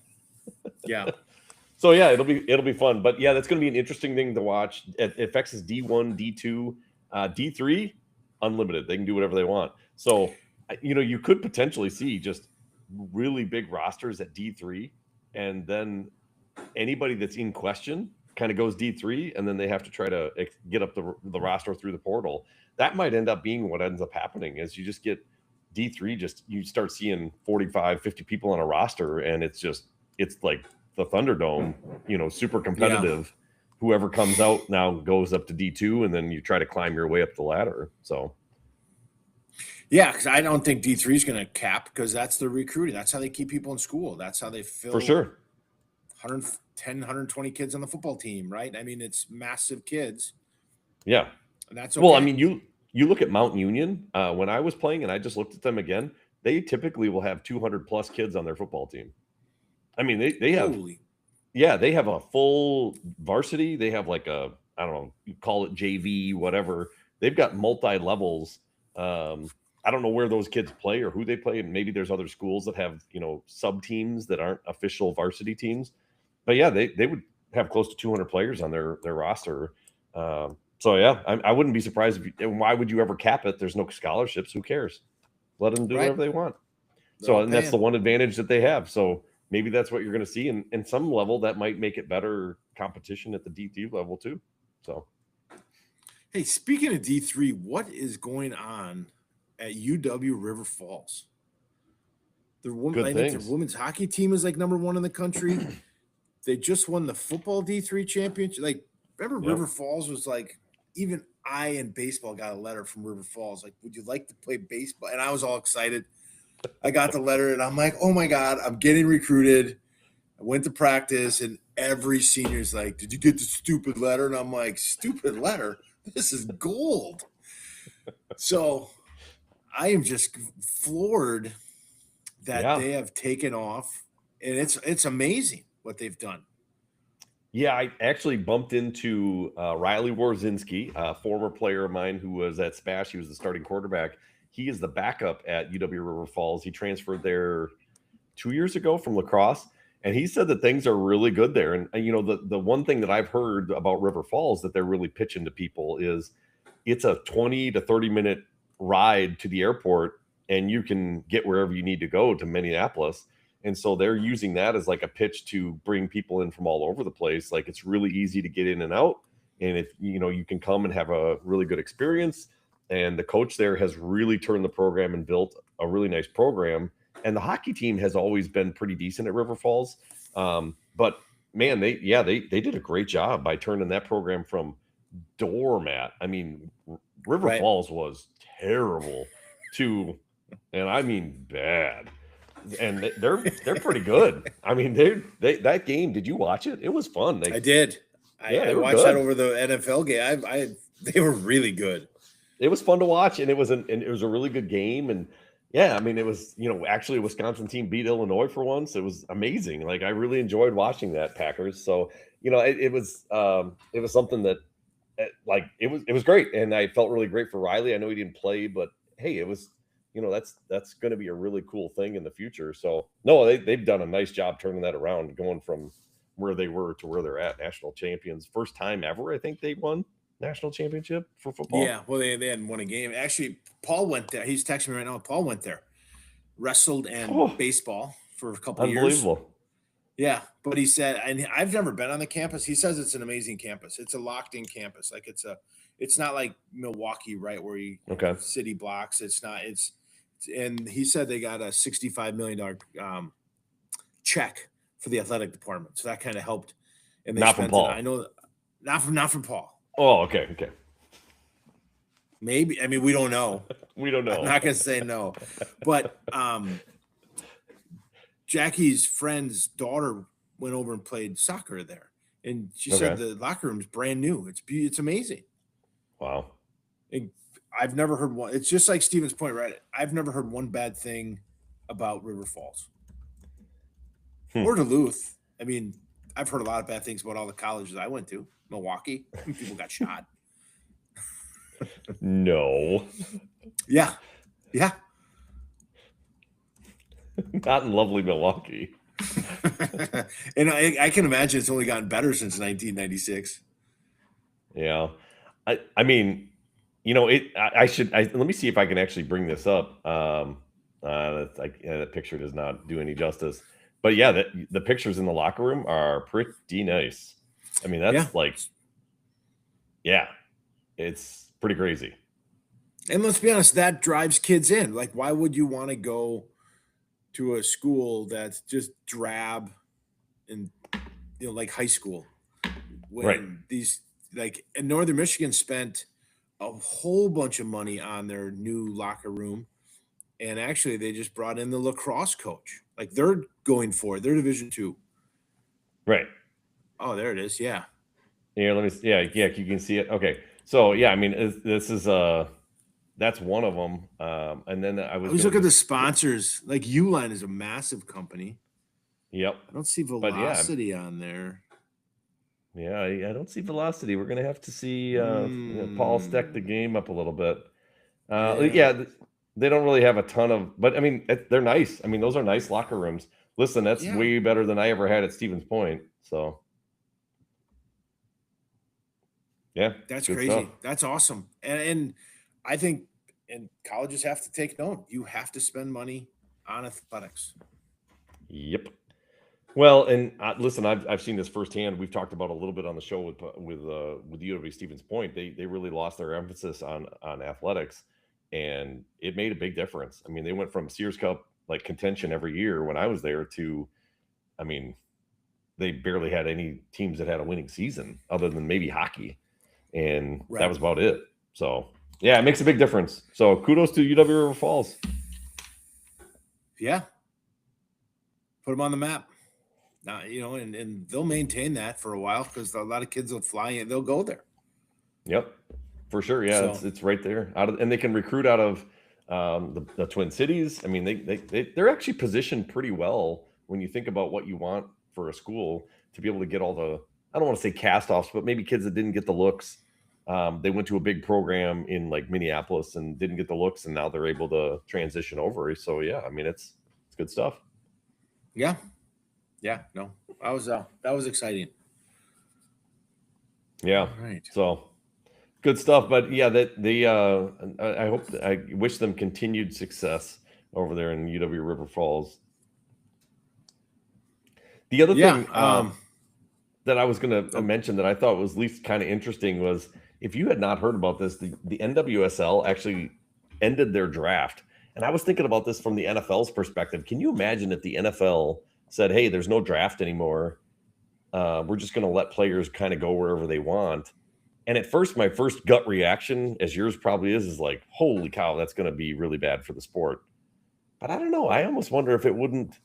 So yeah, it'll be fun. But yeah, that's going to be an interesting thing to watch. It affects D1, D2, D3, unlimited. They can do whatever they want. So you could potentially see just really big rosters at D3, and then anybody that's in question kind of goes D3, and then they have to try to get up the roster through the portal. That might end up being what ends up happening is you just get D3, you start seeing 45, 50 people on a roster, and it's like the Thunderdome, super competitive. Yeah. Whoever comes out now goes up to D2, and then you try to climb your way up the ladder. So yeah, because I don't think D3 is going to cap, because that's the recruiting. That's how they keep people in school. That's how they fill for sure 110, 120 kids on the football team, right? I mean, it's massive kids. Yeah. And that's okay. Well, I mean, you look at Mount Union. When I was playing, and I just looked at them again, they typically will have 200 plus kids on their football team. I mean, they have Holy, they have a full varsity. They have like a, I don't know, you call it JV, whatever. They've got multi levels. I don't know where those kids play or who they play. Maybe there's other schools that have, sub teams that aren't official varsity teams. But yeah, they would have close to 200 players on their roster. So yeah, I wouldn't be surprised if and why would you ever cap it? There's no scholarships. Who cares? Let them do right? whatever they want. They're So, all and that's the paying. one advantage that they have. So maybe that's what you're going to see. And in some level, that might make it better competition at the D2 level too. So, Hey, speaking of D3, what is going on at UW River Falls? good I think their things. women's hockey team is like #1 in the country. They just won the football D3 championship. Like, remember Yep. River Falls was like, even I in baseball got a letter from River Falls. Like, would you like to play baseball? And I was all excited. I got the letter and I'm like, oh my God, I'm getting recruited. I went to practice and every senior's like, did you get the stupid letter? And I'm like, stupid letter? This is gold. So I am just floored that Yeah. they have taken off, and it's amazing what they've done. Yeah, I actually bumped into Riley Warzinski, a former player of mine who was at Spash. He was the starting quarterback. He is the backup at UW River Falls. He transferred there 2 years ago from lacrosse, and he said that things are really good there. And the one thing that I've heard about River Falls that they're really pitching to people is it's a 20 to 30-minute ride to the airport, and you can get wherever you need to go to Minneapolis. And so they're using that as like a pitch to bring people in from all over the place. Like, it's really easy to get in and out. And if you can come and have a really good experience. And the coach there has really turned the program and built a really nice program. And the hockey team has always been pretty decent at River Falls. But man, they did a great job by turning that program from doormat. I mean, River Right. Falls was terrible to, and I mean bad. And they're pretty good. I mean, they that game. Did you watch it? It was fun. I did. Yeah, I they were watched that good. over the NFL game. They were really good. It was fun to watch, and it was a really good game. And yeah, I mean, it was actually a Wisconsin team beat Illinois for once. It was amazing. Like, I really enjoyed watching that Packers. So it was something that like it was great, and I felt really great for Riley. I know he didn't play, but hey, it was that's going to be a really cool thing in the future. So no, they've done a nice job turning that around, going from where they were to where they're at, national champions, first time ever. I think they won national championship for football. Yeah, well, they hadn't won a game. Actually, Paul went there. He's texting me right now. Paul went there, wrestled and baseball for a couple years. Unbelievable. Yeah, but he said, and I've never been on the campus. He says it's an amazing campus. It's a locked-in campus. Like, it's not like Milwaukee, right, where you city blocks. It's not. And he said they got a $65 million check for the athletic department, so that kind of helped. And they Not from Paul. I know, not from Paul. Oh, okay. Maybe. I mean, we don't know. We don't know. I'm not gonna say no, but Jackie's friend's daughter went over and played soccer there, and she said the locker room's brand new. It's amazing. Wow. And I've never heard one. It's just like Stevens Point, right? I've never heard one bad thing about River Falls or Duluth. I mean, I've heard a lot of bad things about all the colleges I went to. Milwaukee, people got shot. No. Yeah. Not in lovely Milwaukee. And I can imagine it's only gotten better since 1996. Yeah. I mean, let me see if I can actually bring this up. The picture does not do any justice. But yeah, the pictures in the locker room are pretty nice. I mean, that's it's pretty crazy. And let's be honest, that drives kids in. Like, why would you want to go to a school that's just drab and like high school? When these, like, in Northern Michigan spent a whole bunch of money on their new locker room, and actually they just brought in the lacrosse coach. Like, they're going for it. They're Division II. Right. Oh, there it is. Yeah. Here, let me. Yeah, you can see it. Okay. So yeah, I mean, this is that's one of them. And then I was look at the sponsors. Like, Uline is a massive company. Yep. I don't see But yeah, velocity on there. yeah, I don't see velocity. We're gonna have to see Paul stack the game up a little bit. Yeah. They don't really have a ton of, but I mean, they're nice. I mean, those are nice locker rooms. Listen, that's Yeah. way better than I ever had at Stevens Point. So, yeah, That's good crazy. stuff. That's awesome. And I think and colleges have to take note. You have to spend money on athletics. Yep. Well, and listen, I've seen this firsthand. We've talked about a little bit on the show with UW Stevens Point. They really lost their emphasis on athletics, and it made a big difference. I mean, they went from Sears Cup like contention every year when I was there to, I mean, they barely had any teams that had a winning season other than maybe hockey, and that Right. was about it. So yeah, it makes a big difference. So kudos to UW River Falls. Yeah. Put them on the map. Now, and they'll maintain that for a while because a lot of kids will fly in, they'll go there. Yep, for sure. Yeah, So- it's right there. And they can recruit out of the Twin Cities. I mean, they're actually positioned pretty well when you think about what you want for a school to be able to get all the, I don't want to say cast offs, but maybe kids that didn't get the looks. They went to a big program in like Minneapolis and didn't get the looks, and now they're able to transition over. So yeah, I mean, it's good stuff. Yeah. Yeah. No, that was exciting. Yeah. All right. So good stuff. But yeah, I wish them continued success over there in UW River Falls. The other thing that I was going to mention that I thought was at least kind of interesting was, if you had not heard about this, the NWSL actually ended their draft. And I was thinking about this from the NFL's perspective. Can you imagine if the NFL said, hey, there's no draft anymore. We're just going to let players kind of go wherever they want. And at first, my first gut reaction, as yours probably is like, holy cow, that's going to be really bad for the sport. But I don't know. I almost wonder if it wouldn't,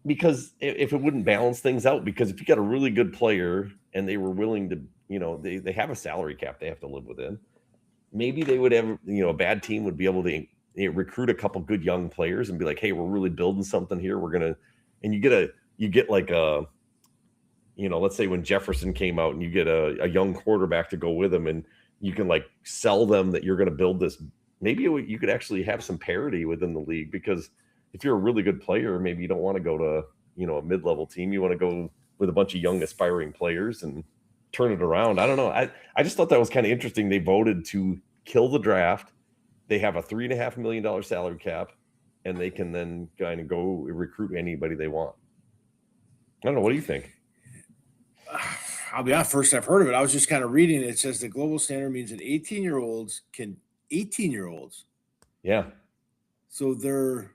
because if it wouldn't balance things out, because if you got a really good player and they were willing to, they have a salary cap they have to live within, maybe they would have, a bad team would be able to recruit a couple good young players and be like, hey, we're really building something here. We're going to, and you get like a, let's say when Jefferson came out and you get a young quarterback to go with him, and you can like sell them that you're going to build this. Maybe you could actually have some parity within the league, because if you're a really good player, maybe you don't want to go to, a mid-level team. You want to go with a bunch of young aspiring players and turn it around. I don't know. I just thought that was kind of interesting. They voted to kill the draft. They have a $3.5 million salary cap, and they can then kind of go recruit anybody they want. I don't know. What do you think? I'll be honest, first I've heard of it. I was just kind of reading it. It says the global standard means that 18-year-olds. Yeah. So they're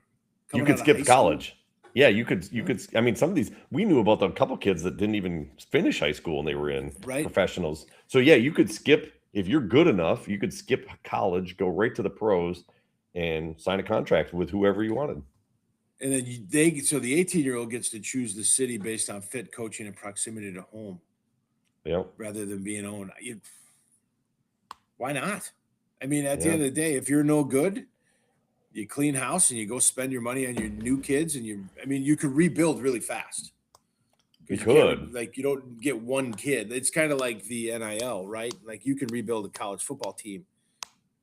you could skip college. Yeah, you could. I mean, some of these, we knew about a couple kids that didn't even finish high school and they were in professionals. So yeah, you could skip, if you're good enough, you could skip college, go right to the pros, and sign a contract with whoever you wanted. And then so the 18-year-old gets to choose the city based on fit, coaching, and proximity to home. Yeah. Rather than being owned. Why not? I mean, at the end of the day, if you're no good, you clean house and you go spend your money on your new kids, and you could rebuild really fast. You could. You don't get one kid. It's kind of like the NIL, right? Like you can rebuild a college football team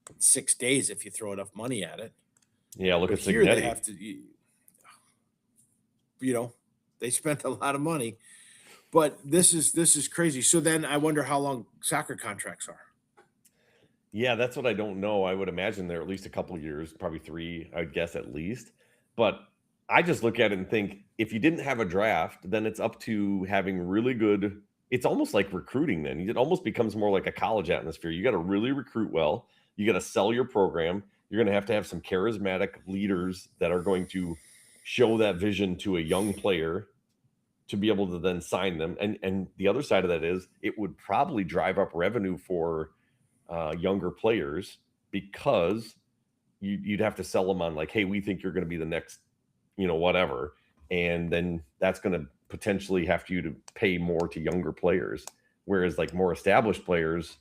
in 6 days if you throw enough money at it. Yeah, look at here Signetti. they have to, they spent a lot of money, but this is crazy. So then I wonder how long soccer contracts are. Yeah, that's what I don't know. I would imagine they're at least a couple of years, probably 3, I would guess at least. But I just look at it and think, if you didn't have a draft, then it's up to having really good. It's almost like recruiting then. It almost becomes more like a college atmosphere. You got to really recruit well. You got to sell your program. You're going to have some charismatic leaders that are going to show that vision to a young player to be able to then sign them. And the other side of that is, it would probably drive up revenue for younger players, because you'd have to sell them on like, hey, we think you're going to be the next, whatever. And then that's going to potentially have you to pay more to younger players. Whereas like more established players,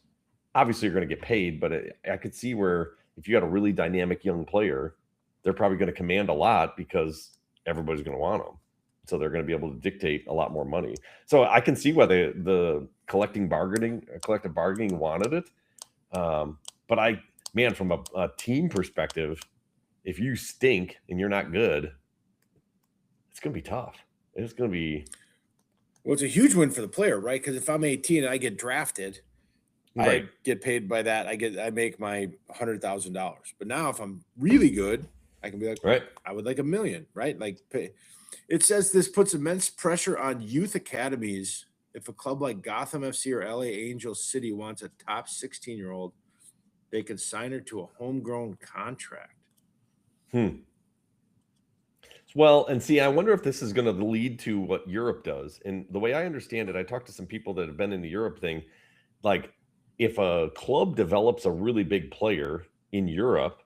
obviously you're going to get paid, but I could see where if you got a really dynamic young player, they're probably going to command a lot because everybody's going to want them. so they're going to be able to dictate a lot more money. So I can see why the collective bargaining wanted it. But man, from a team perspective, if you stink and you're not good, it's going to be tough. It's going to be. Well, it's a huge win for the player, right? Because if I'm 18 and I get drafted, Right. I get paid by that. I make my $100,000. But now if I'm really good, I can be like, Right. I would like $1 million, right? Like it says this puts immense pressure on youth academies. If a club like Gotham FC or LA Angel City wants a top 16-year-old, they can sign her to a homegrown contract. Well, and see, I wonder if this is going to lead to what Europe does. And the way I understand it, I talked to some people that have been in the Europe thing. Like, if a club develops a really big player in Europe,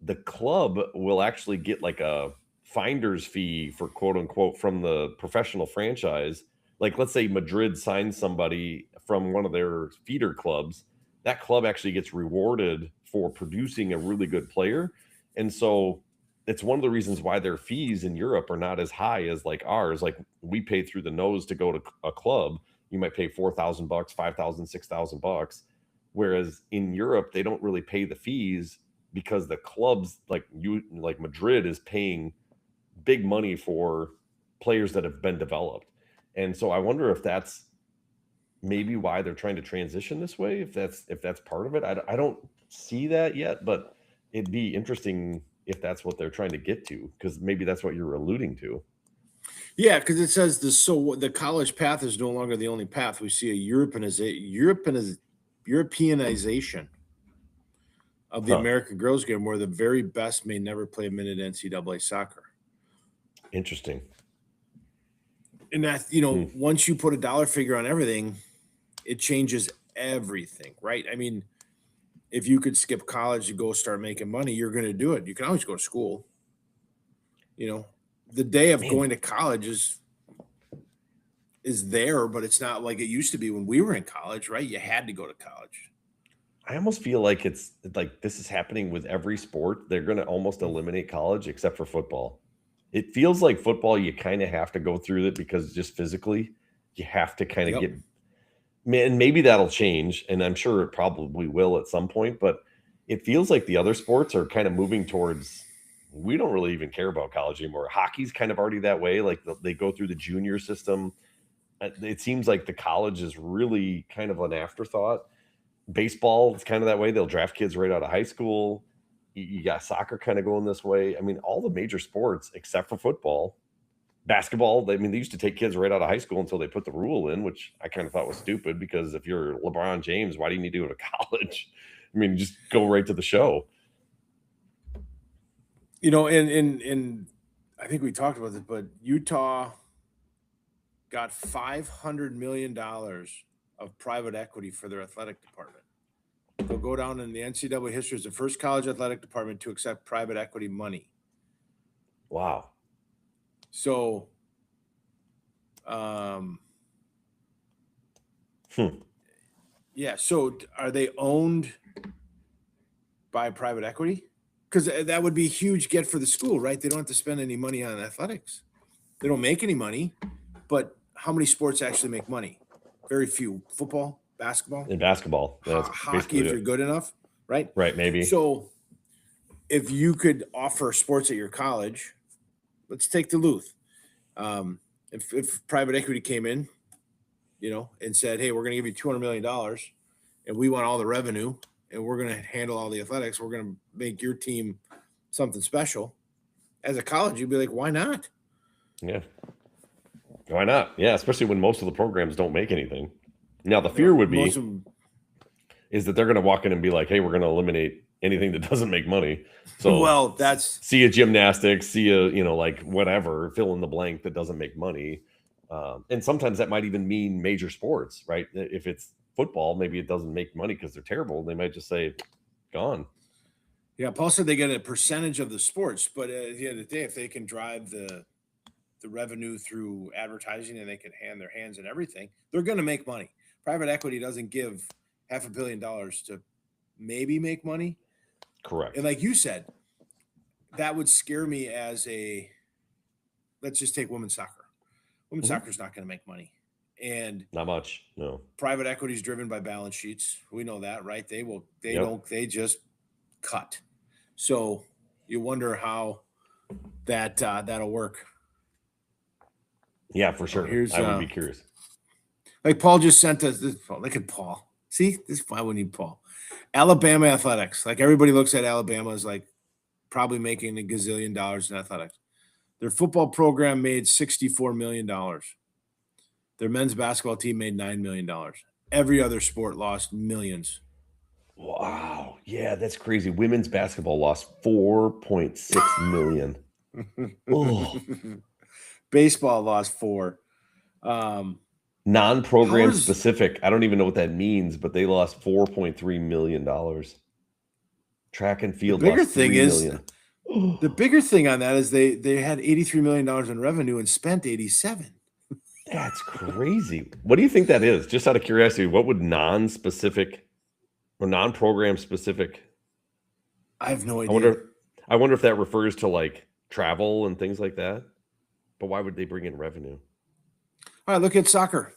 the club will actually get like a finder's fee for quote unquote from the professional franchise. Like, let's say Madrid signs somebody from one of their feeder clubs, that club actually gets rewarded for producing a really good player. And so it's one of the reasons why their fees in Europe are not as high as like ours. Like, we pay through the nose to go to a club. You might pay $4,000, $5,000, $6,000. Whereas in Europe, they don't really pay the fees because the clubs like Madrid is paying big money for players that have been developed. And so I wonder if that's maybe why they're trying to transition this way, if that's part of it. I don't see that yet, but it'd be interesting if that's what they're trying to get to, because maybe that's what you're alluding to. Yeah, because it says the college path is no longer the only path. We see a Europeanization of the American girls game, where the very best may never play a minute NCAA soccer. Interesting. And that, once you put a dollar figure on everything, it changes everything, right? I mean, if you could skip college to go start making money, you're going to do it. You can always go to school. The day of going to college is there, but it's not like it used to be when we were in college, right? You had to go to college. I almost feel like it's like this is happening with every sport. They're going to almost eliminate college except for football. It feels like football, you kind of have to go through it because just physically you have to kind of get, man, maybe that'll change. And I'm sure it probably will at some point, but it feels like the other sports are kind of moving towards, we don't really even care about college anymore. Hockey's kind of already that way. Like they go through the junior system. It seems like the college is really kind of an afterthought. Baseball is kind of that way. They'll draft kids right out of high school. You got soccer kind of going this way. I mean, all the major sports except for football, basketball. They used to take kids right out of high school until they put the rule in, which I kind of thought was stupid, because if you're LeBron James, why do you need to go to college? I mean, just go right to the show. And I think we talked about this, but Utah got $500 million of private equity for their athletic department. They'll go down in the NCAA history as the first college athletic department to accept private equity money. Wow. So, yeah. So are they owned by private equity? Because that would be a huge get for the school, right? They don't have to spend any money on athletics. They don't make any money, but how many sports actually make money? Very few. Football, basketball. In basketball. Hockey, if you're good enough, right? Right, maybe. So if you could offer sports at your college, let's take Duluth. If private equity came in, and said, hey, we're going to give you $200 million and we want all the revenue and we're going to handle all the athletics, we're going to make your team something special. As a college, you'd be like, why not? Yeah. Why not? Yeah, especially when most of the programs don't make anything. Now, the fear would be is that they're going to walk in and be like, hey, we're going to eliminate anything that doesn't make money. So, well, that's see a gymnastics, see a, like whatever, fill in the blank that doesn't make money. And sometimes that might even mean major sports, right? If it's football, maybe it doesn't make money because they're terrible. They might just say, gone. Yeah, Paul said they get a percentage of the sports, but at the end of the day, if they can drive the revenue through advertising and they can hand their hands and everything, they're going to make money. Private equity doesn't give $500 million to maybe make money. Correct. And like you said, that would scare me as a let's just take women's soccer. Women's Mhm. soccer is not going to make money, and Not much. No. private equity is driven by balance sheets. We know that, right? Yep. They just cut. So you wonder how that'll work. Yeah, for Oh, sure. here's I would be curious. like Paul just sent us this. Oh, look at Paul. See, this is why we need Paul. Alabama athletics. Like everybody looks at Alabama as like probably making a gazillion dollars in athletics. Their football program made $64 million. Their men's basketball team made $9 million. Every other sport lost millions. Wow. Yeah, that's crazy. Women's basketball lost 4.6 million. Oh, Baseball lost 4. How non-program is specific. I don't even know what that means, but they lost $4.3 million. Track and the field bigger lost thing 3 is million. the bigger thing on that is they had $83 million in revenue and spent 87. That's crazy. What do you think that is? Just out of curiosity, what would non-specific or non-program specific? I have no I idea. wonder if that refers to like travel and things like that. But why would they bring in revenue? All right, look at soccer.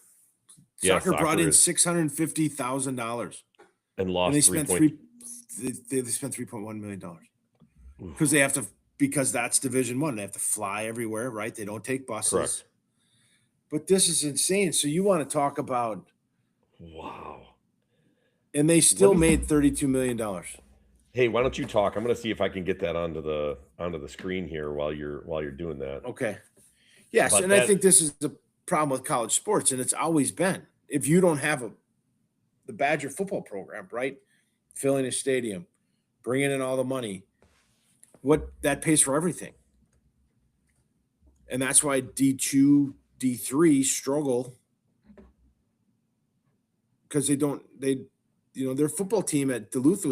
Yeah, Soccer brought soccer in is $650,000, and and they lost 3 spent point. they spent $3.1 million Oof, because they have to, because that's Division One. They have to fly everywhere, right? They don't take buses. correct. But this is insane. So you want to talk about, Wow. and they still What is- made $32 million. Hey, why don't you talk? I'm going to see if I can get that onto the screen here while you're doing that. Okay. Yes, But and I that think this is the problem with college sports, and it's always been. If you don't have the Badger football program, right, filling a stadium, bringing in all the money, what that pays for everything, and that's why D2, D3 struggle because their football team at Duluth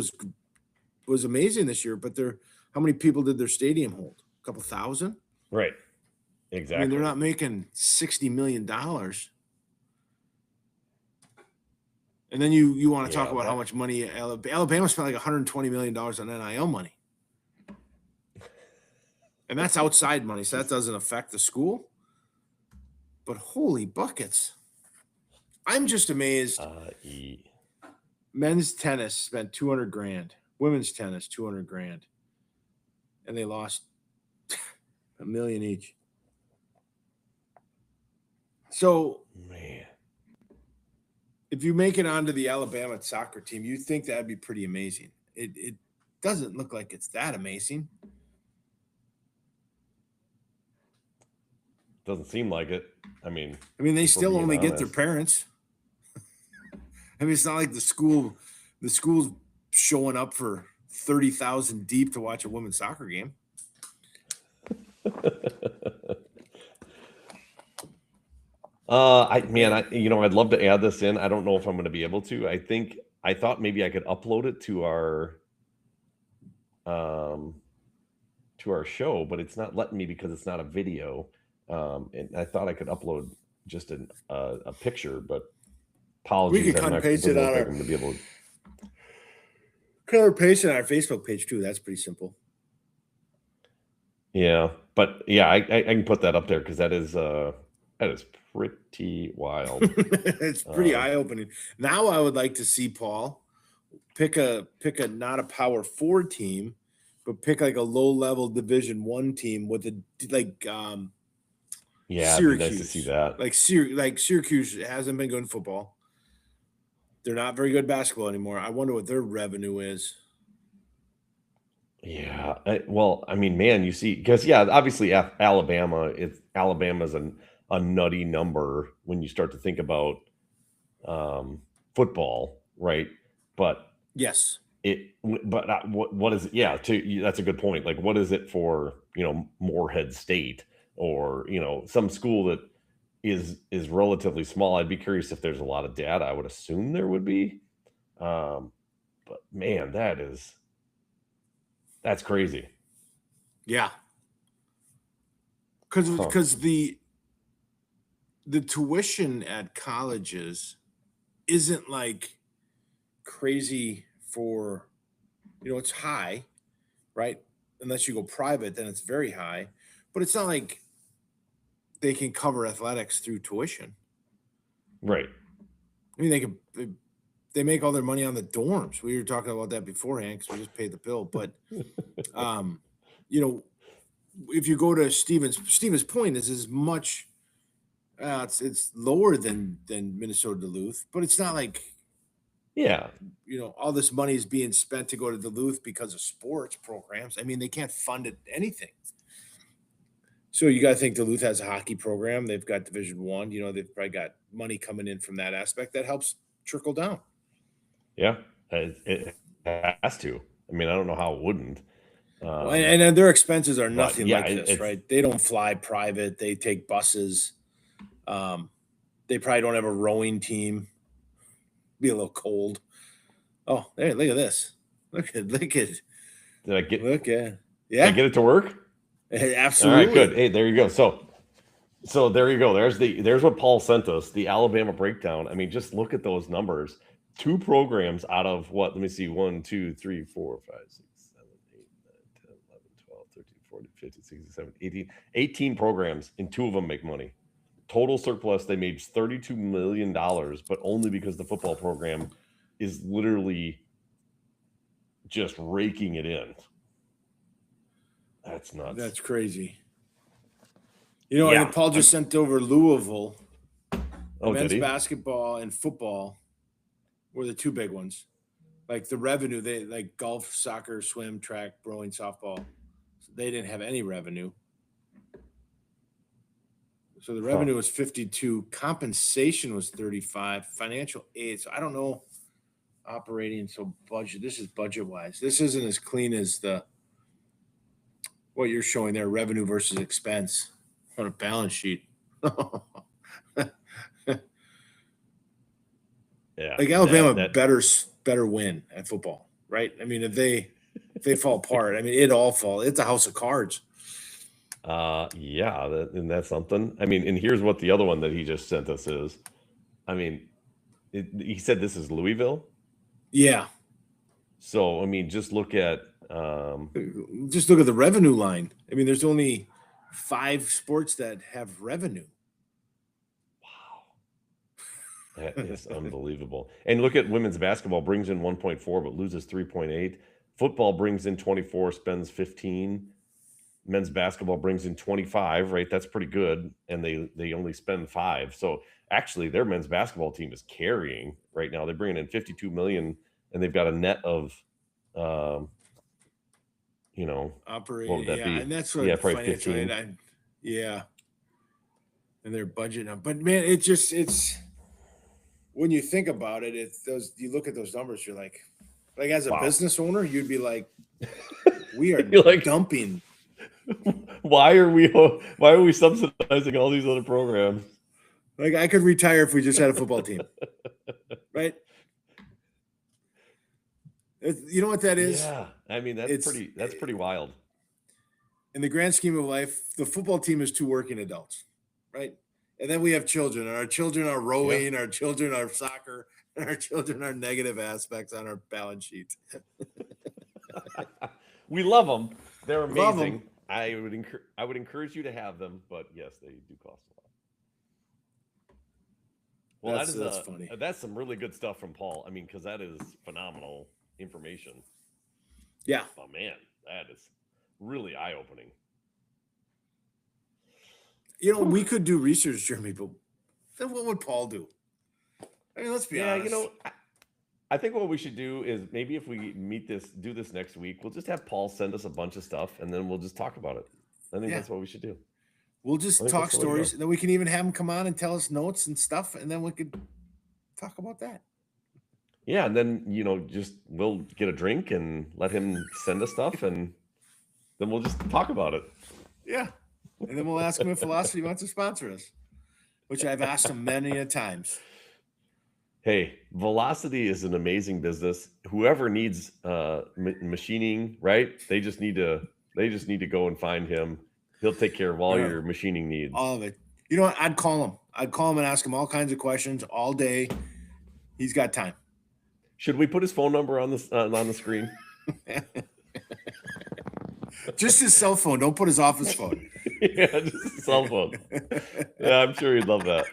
was amazing this year, but how many people did their stadium hold? A couple thousand. right. I Exactly. mean, they're not making $60 million. And then you want to talk Yeah, about how much money Alabama spent like $120 million on NIL money. And that's outside money, so that doesn't affect the school. But holy buckets. I'm just amazed. Men's tennis spent 200 grand, women's tennis 200 grand. And they lost $1 million each. So man. if you make it onto the Alabama soccer team, you think that'd be pretty amazing. It doesn't look like it's that amazing. Doesn't seem like it. I mean, they if we're still being only get their honest. parents. I mean, it's not like the school's showing up for 30,000 deep to watch a women's soccer game. I'd love to add this in. I don't know if I'm going to be able to. I thought maybe I could upload it to our show, but it's not letting me because it's not a video. And I thought I could upload just a picture, but apologies. We could cut and paste it doesn't on look like our I'm going to be able to. cut and paste it on our Facebook page too. That's pretty simple. Yeah, but yeah, I can put that up there because that is pretty wild. It's pretty eye-opening. Now I would like to see Paul pick a not a Power 4 team, but pick like a low-level Division 1 team with a Yeah, it'd be Syracuse. nice to see that. Like Syracuse hasn't been good in football. They're not very good basketball anymore. I wonder what their revenue is. Yeah, man, you see, because obviously Alabama's a nutty number when you start to think about football, right? But Yes. what is it? Yeah, that's a good point. Like, what is it for Morehead State or some school that is relatively small? I'd be curious if there's a lot of data. I would assume there would be, but man, that's crazy. Yeah. Because the tuition at colleges isn't like crazy for, it's high, right? Unless you go private, then it's very high. But it's not like they can cover athletics through tuition. Right. I mean, they make all their money on the dorms. We were talking about that beforehand because we just paid the bill. But, you know, if you go to Stevens Point is as much, it's lower than Minnesota Duluth, but it's not like, Yeah. you know, all this money is being spent to go to Duluth because of sports programs. I mean, they can't fund it anything. So you got to think Duluth has a hockey program. They've got Division I. You know, they've probably got money coming in from that aspect that helps trickle down. Yeah. It has to. I mean, I don't know how it wouldn't. And their expenses are nothing yeah, like this, right? They don't fly private. They take buses. They probably don't have a rowing team. Be a little cold. Oh, hey, look at this. Look at. Did I get? Look at. Did I Yeah, get it to work? absolutely. All right, good. Hey, there you go. So there you go. There's what Paul sent us, the Alabama breakdown. I mean, just look at those numbers. 2 programs out of what? Let me see. 1, 2, 3, 4, 5, 6, 7, 8, 9, 10, 11, 12, 13, 14, 15, 16, 17, 18 programs, and 2 of them make money. Total surplus, they made $32 million, but only because the football program is literally just raking it in. That's nuts. That's crazy. You know, Yeah. and Paul just sent over Louisville. Oh, Men's did he? basketball and football were the 2 big ones. Like the revenue, they like golf, soccer, swim, track, rowing, softball. They didn't have any revenue. So the revenue was 52. Compensation was 35. Financial aid. So I don't know. Operating. So budget. This is budget wise. This isn't as clean as what you're showing there. Revenue versus expense on a balance sheet. Yeah. Like Alabama better win at football, right? I mean, if they fall apart, I mean, it all falls. It's a house of cards. Yeah, and that's something. I mean, and here's what the other one that he just sent us is. I mean, he said this is Louisville. Yeah. So I mean, just look at the revenue line. I mean, there's only 5 sports that have revenue. That is unbelievable. And look at women's basketball brings in 1.4 but loses 3.8. Football brings in 24, spends 15. Men's basketball brings in 25, right? That's pretty good. And they only spend 5. So actually their men's basketball team is carrying right now. They're bringing in 52 million and they've got a net of you know, operating. What would that be? And that's what probably 15. And their budget now. But man, it's when you think about it, you look at those numbers, you're like as a business owner, you'd be like, we are like, dumping. Why are we subsidizing all these other programs? Like I could retire if we just had a football team, right? You know what that is? Yeah, I mean that's pretty wild. In the grand scheme of life, the football team is 2 working adults, right? And then we have children, and our children are rowing, our children are soccer, and our children are negative aspects on our balance sheet. We love them; they're amazing. Love them. I would encourage you to have them, but yes, they do cost a lot. Well, that's funny. That's some really good stuff from Paul. I mean, because that is phenomenal information. Yeah. Oh man, that is really eye-opening. You know, we could do research, Jeremy, but then what would Paul do? I mean, let's be honest. You know, I think what we should do is maybe if we do this next week, we'll just have Paul send us a bunch of stuff and then we'll just talk about it. I think that's what we should do. We'll just talk stories, and then we can even have him come on and tell us notes and stuff, and then we could talk about that. Yeah, and then we'll get a drink and let him send us stuff, and then we'll just talk about it. Yeah, and then we'll ask him if Velocity wants to sponsor us, which I've asked him many a times. Hey, Velocity is an amazing business. Whoever needs machining, right? They just need to go and find him. He'll take care of all your machining needs. All of it. You know what? I'd call him. And ask him all kinds of questions all day. He's got time. Should we put his phone number on the screen? Just his cell phone. Don't put his office phone. Yeah, just a cell phone. Yeah, I'm sure he'd love that.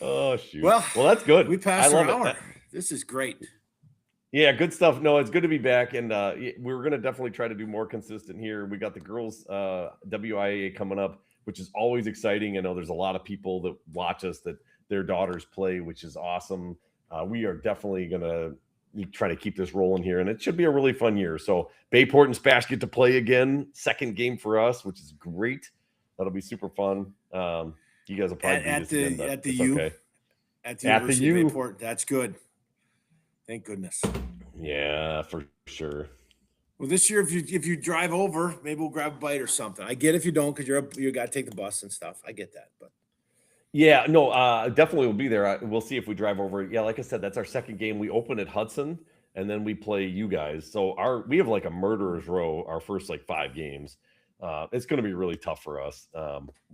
Oh shoot. Well, that's good. We passed I our love hour. it. This is great. Yeah, good stuff. No, it's good to be back, and we're gonna definitely try to do more consistent here. We got the girls WIA coming up, which is always exciting. I know there's a lot of people that watch us that their daughters play, which is awesome. We are definitely gonna try to keep this rolling here, and it should be a really fun year. So Bayport and Spash get to play again, second game for us, which is great. That'll be super fun. You guys will probably do this again, but at the it's U. okay. At the University U. of Bayport. That's good. Thank goodness. Yeah, for sure. Well, this year, if you drive over, maybe we'll grab a bite or something. I get if you don't, because you got to take the bus and stuff. I get that, but yeah, no, definitely will be there. We'll see if we drive over. Yeah, like I said, that's our second game. We open at Hudson, and then we play you guys. So we have like a murderer's row. Our first like 5 games. It's going to be really tough for us.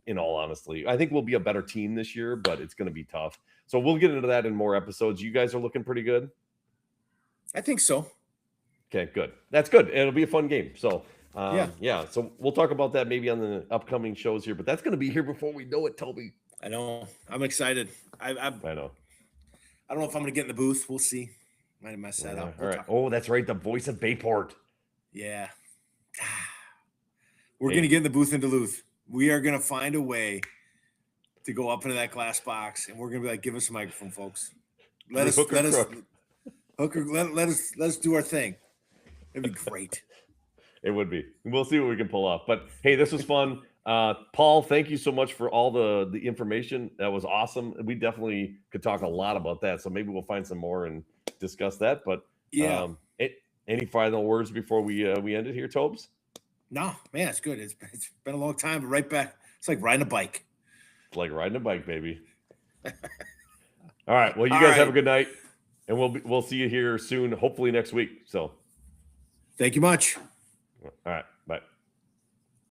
In all honesty, I think we'll be a better team this year, but it's going to be tough. So we'll get into that in more episodes. You guys are looking pretty good. I think so. Okay, good. That's good. It'll be a fun game. So, yeah. So we'll talk about that maybe on the upcoming shows here, but that's going to be here before we know it, Toby. I know. I'm excited. I know. I don't know if I'm going to get in the booth. We'll see. Might have messed that up. All right. Oh, that's right. The voice of Bayport. Yeah. We're going to get in the booth in Duluth. We are going to find a way to go up into that glass box, and we're going to be like, give us a microphone, folks. Let us do our thing. It'd be great. It would be. We'll see what we can pull off. But hey, this was fun. Paul, thank you so much for all the information. That was awesome. We definitely could talk a lot about that. So maybe we'll find some more and discuss that. But yeah. Any final words before we end it here, Tobes? No, man, it's good. It's been a long time, but right back. It's like riding a bike. It's like riding a bike, baby. All right. Well, you guys have a good night, and we'll see you here soon, hopefully next week. So, thank you much. All right.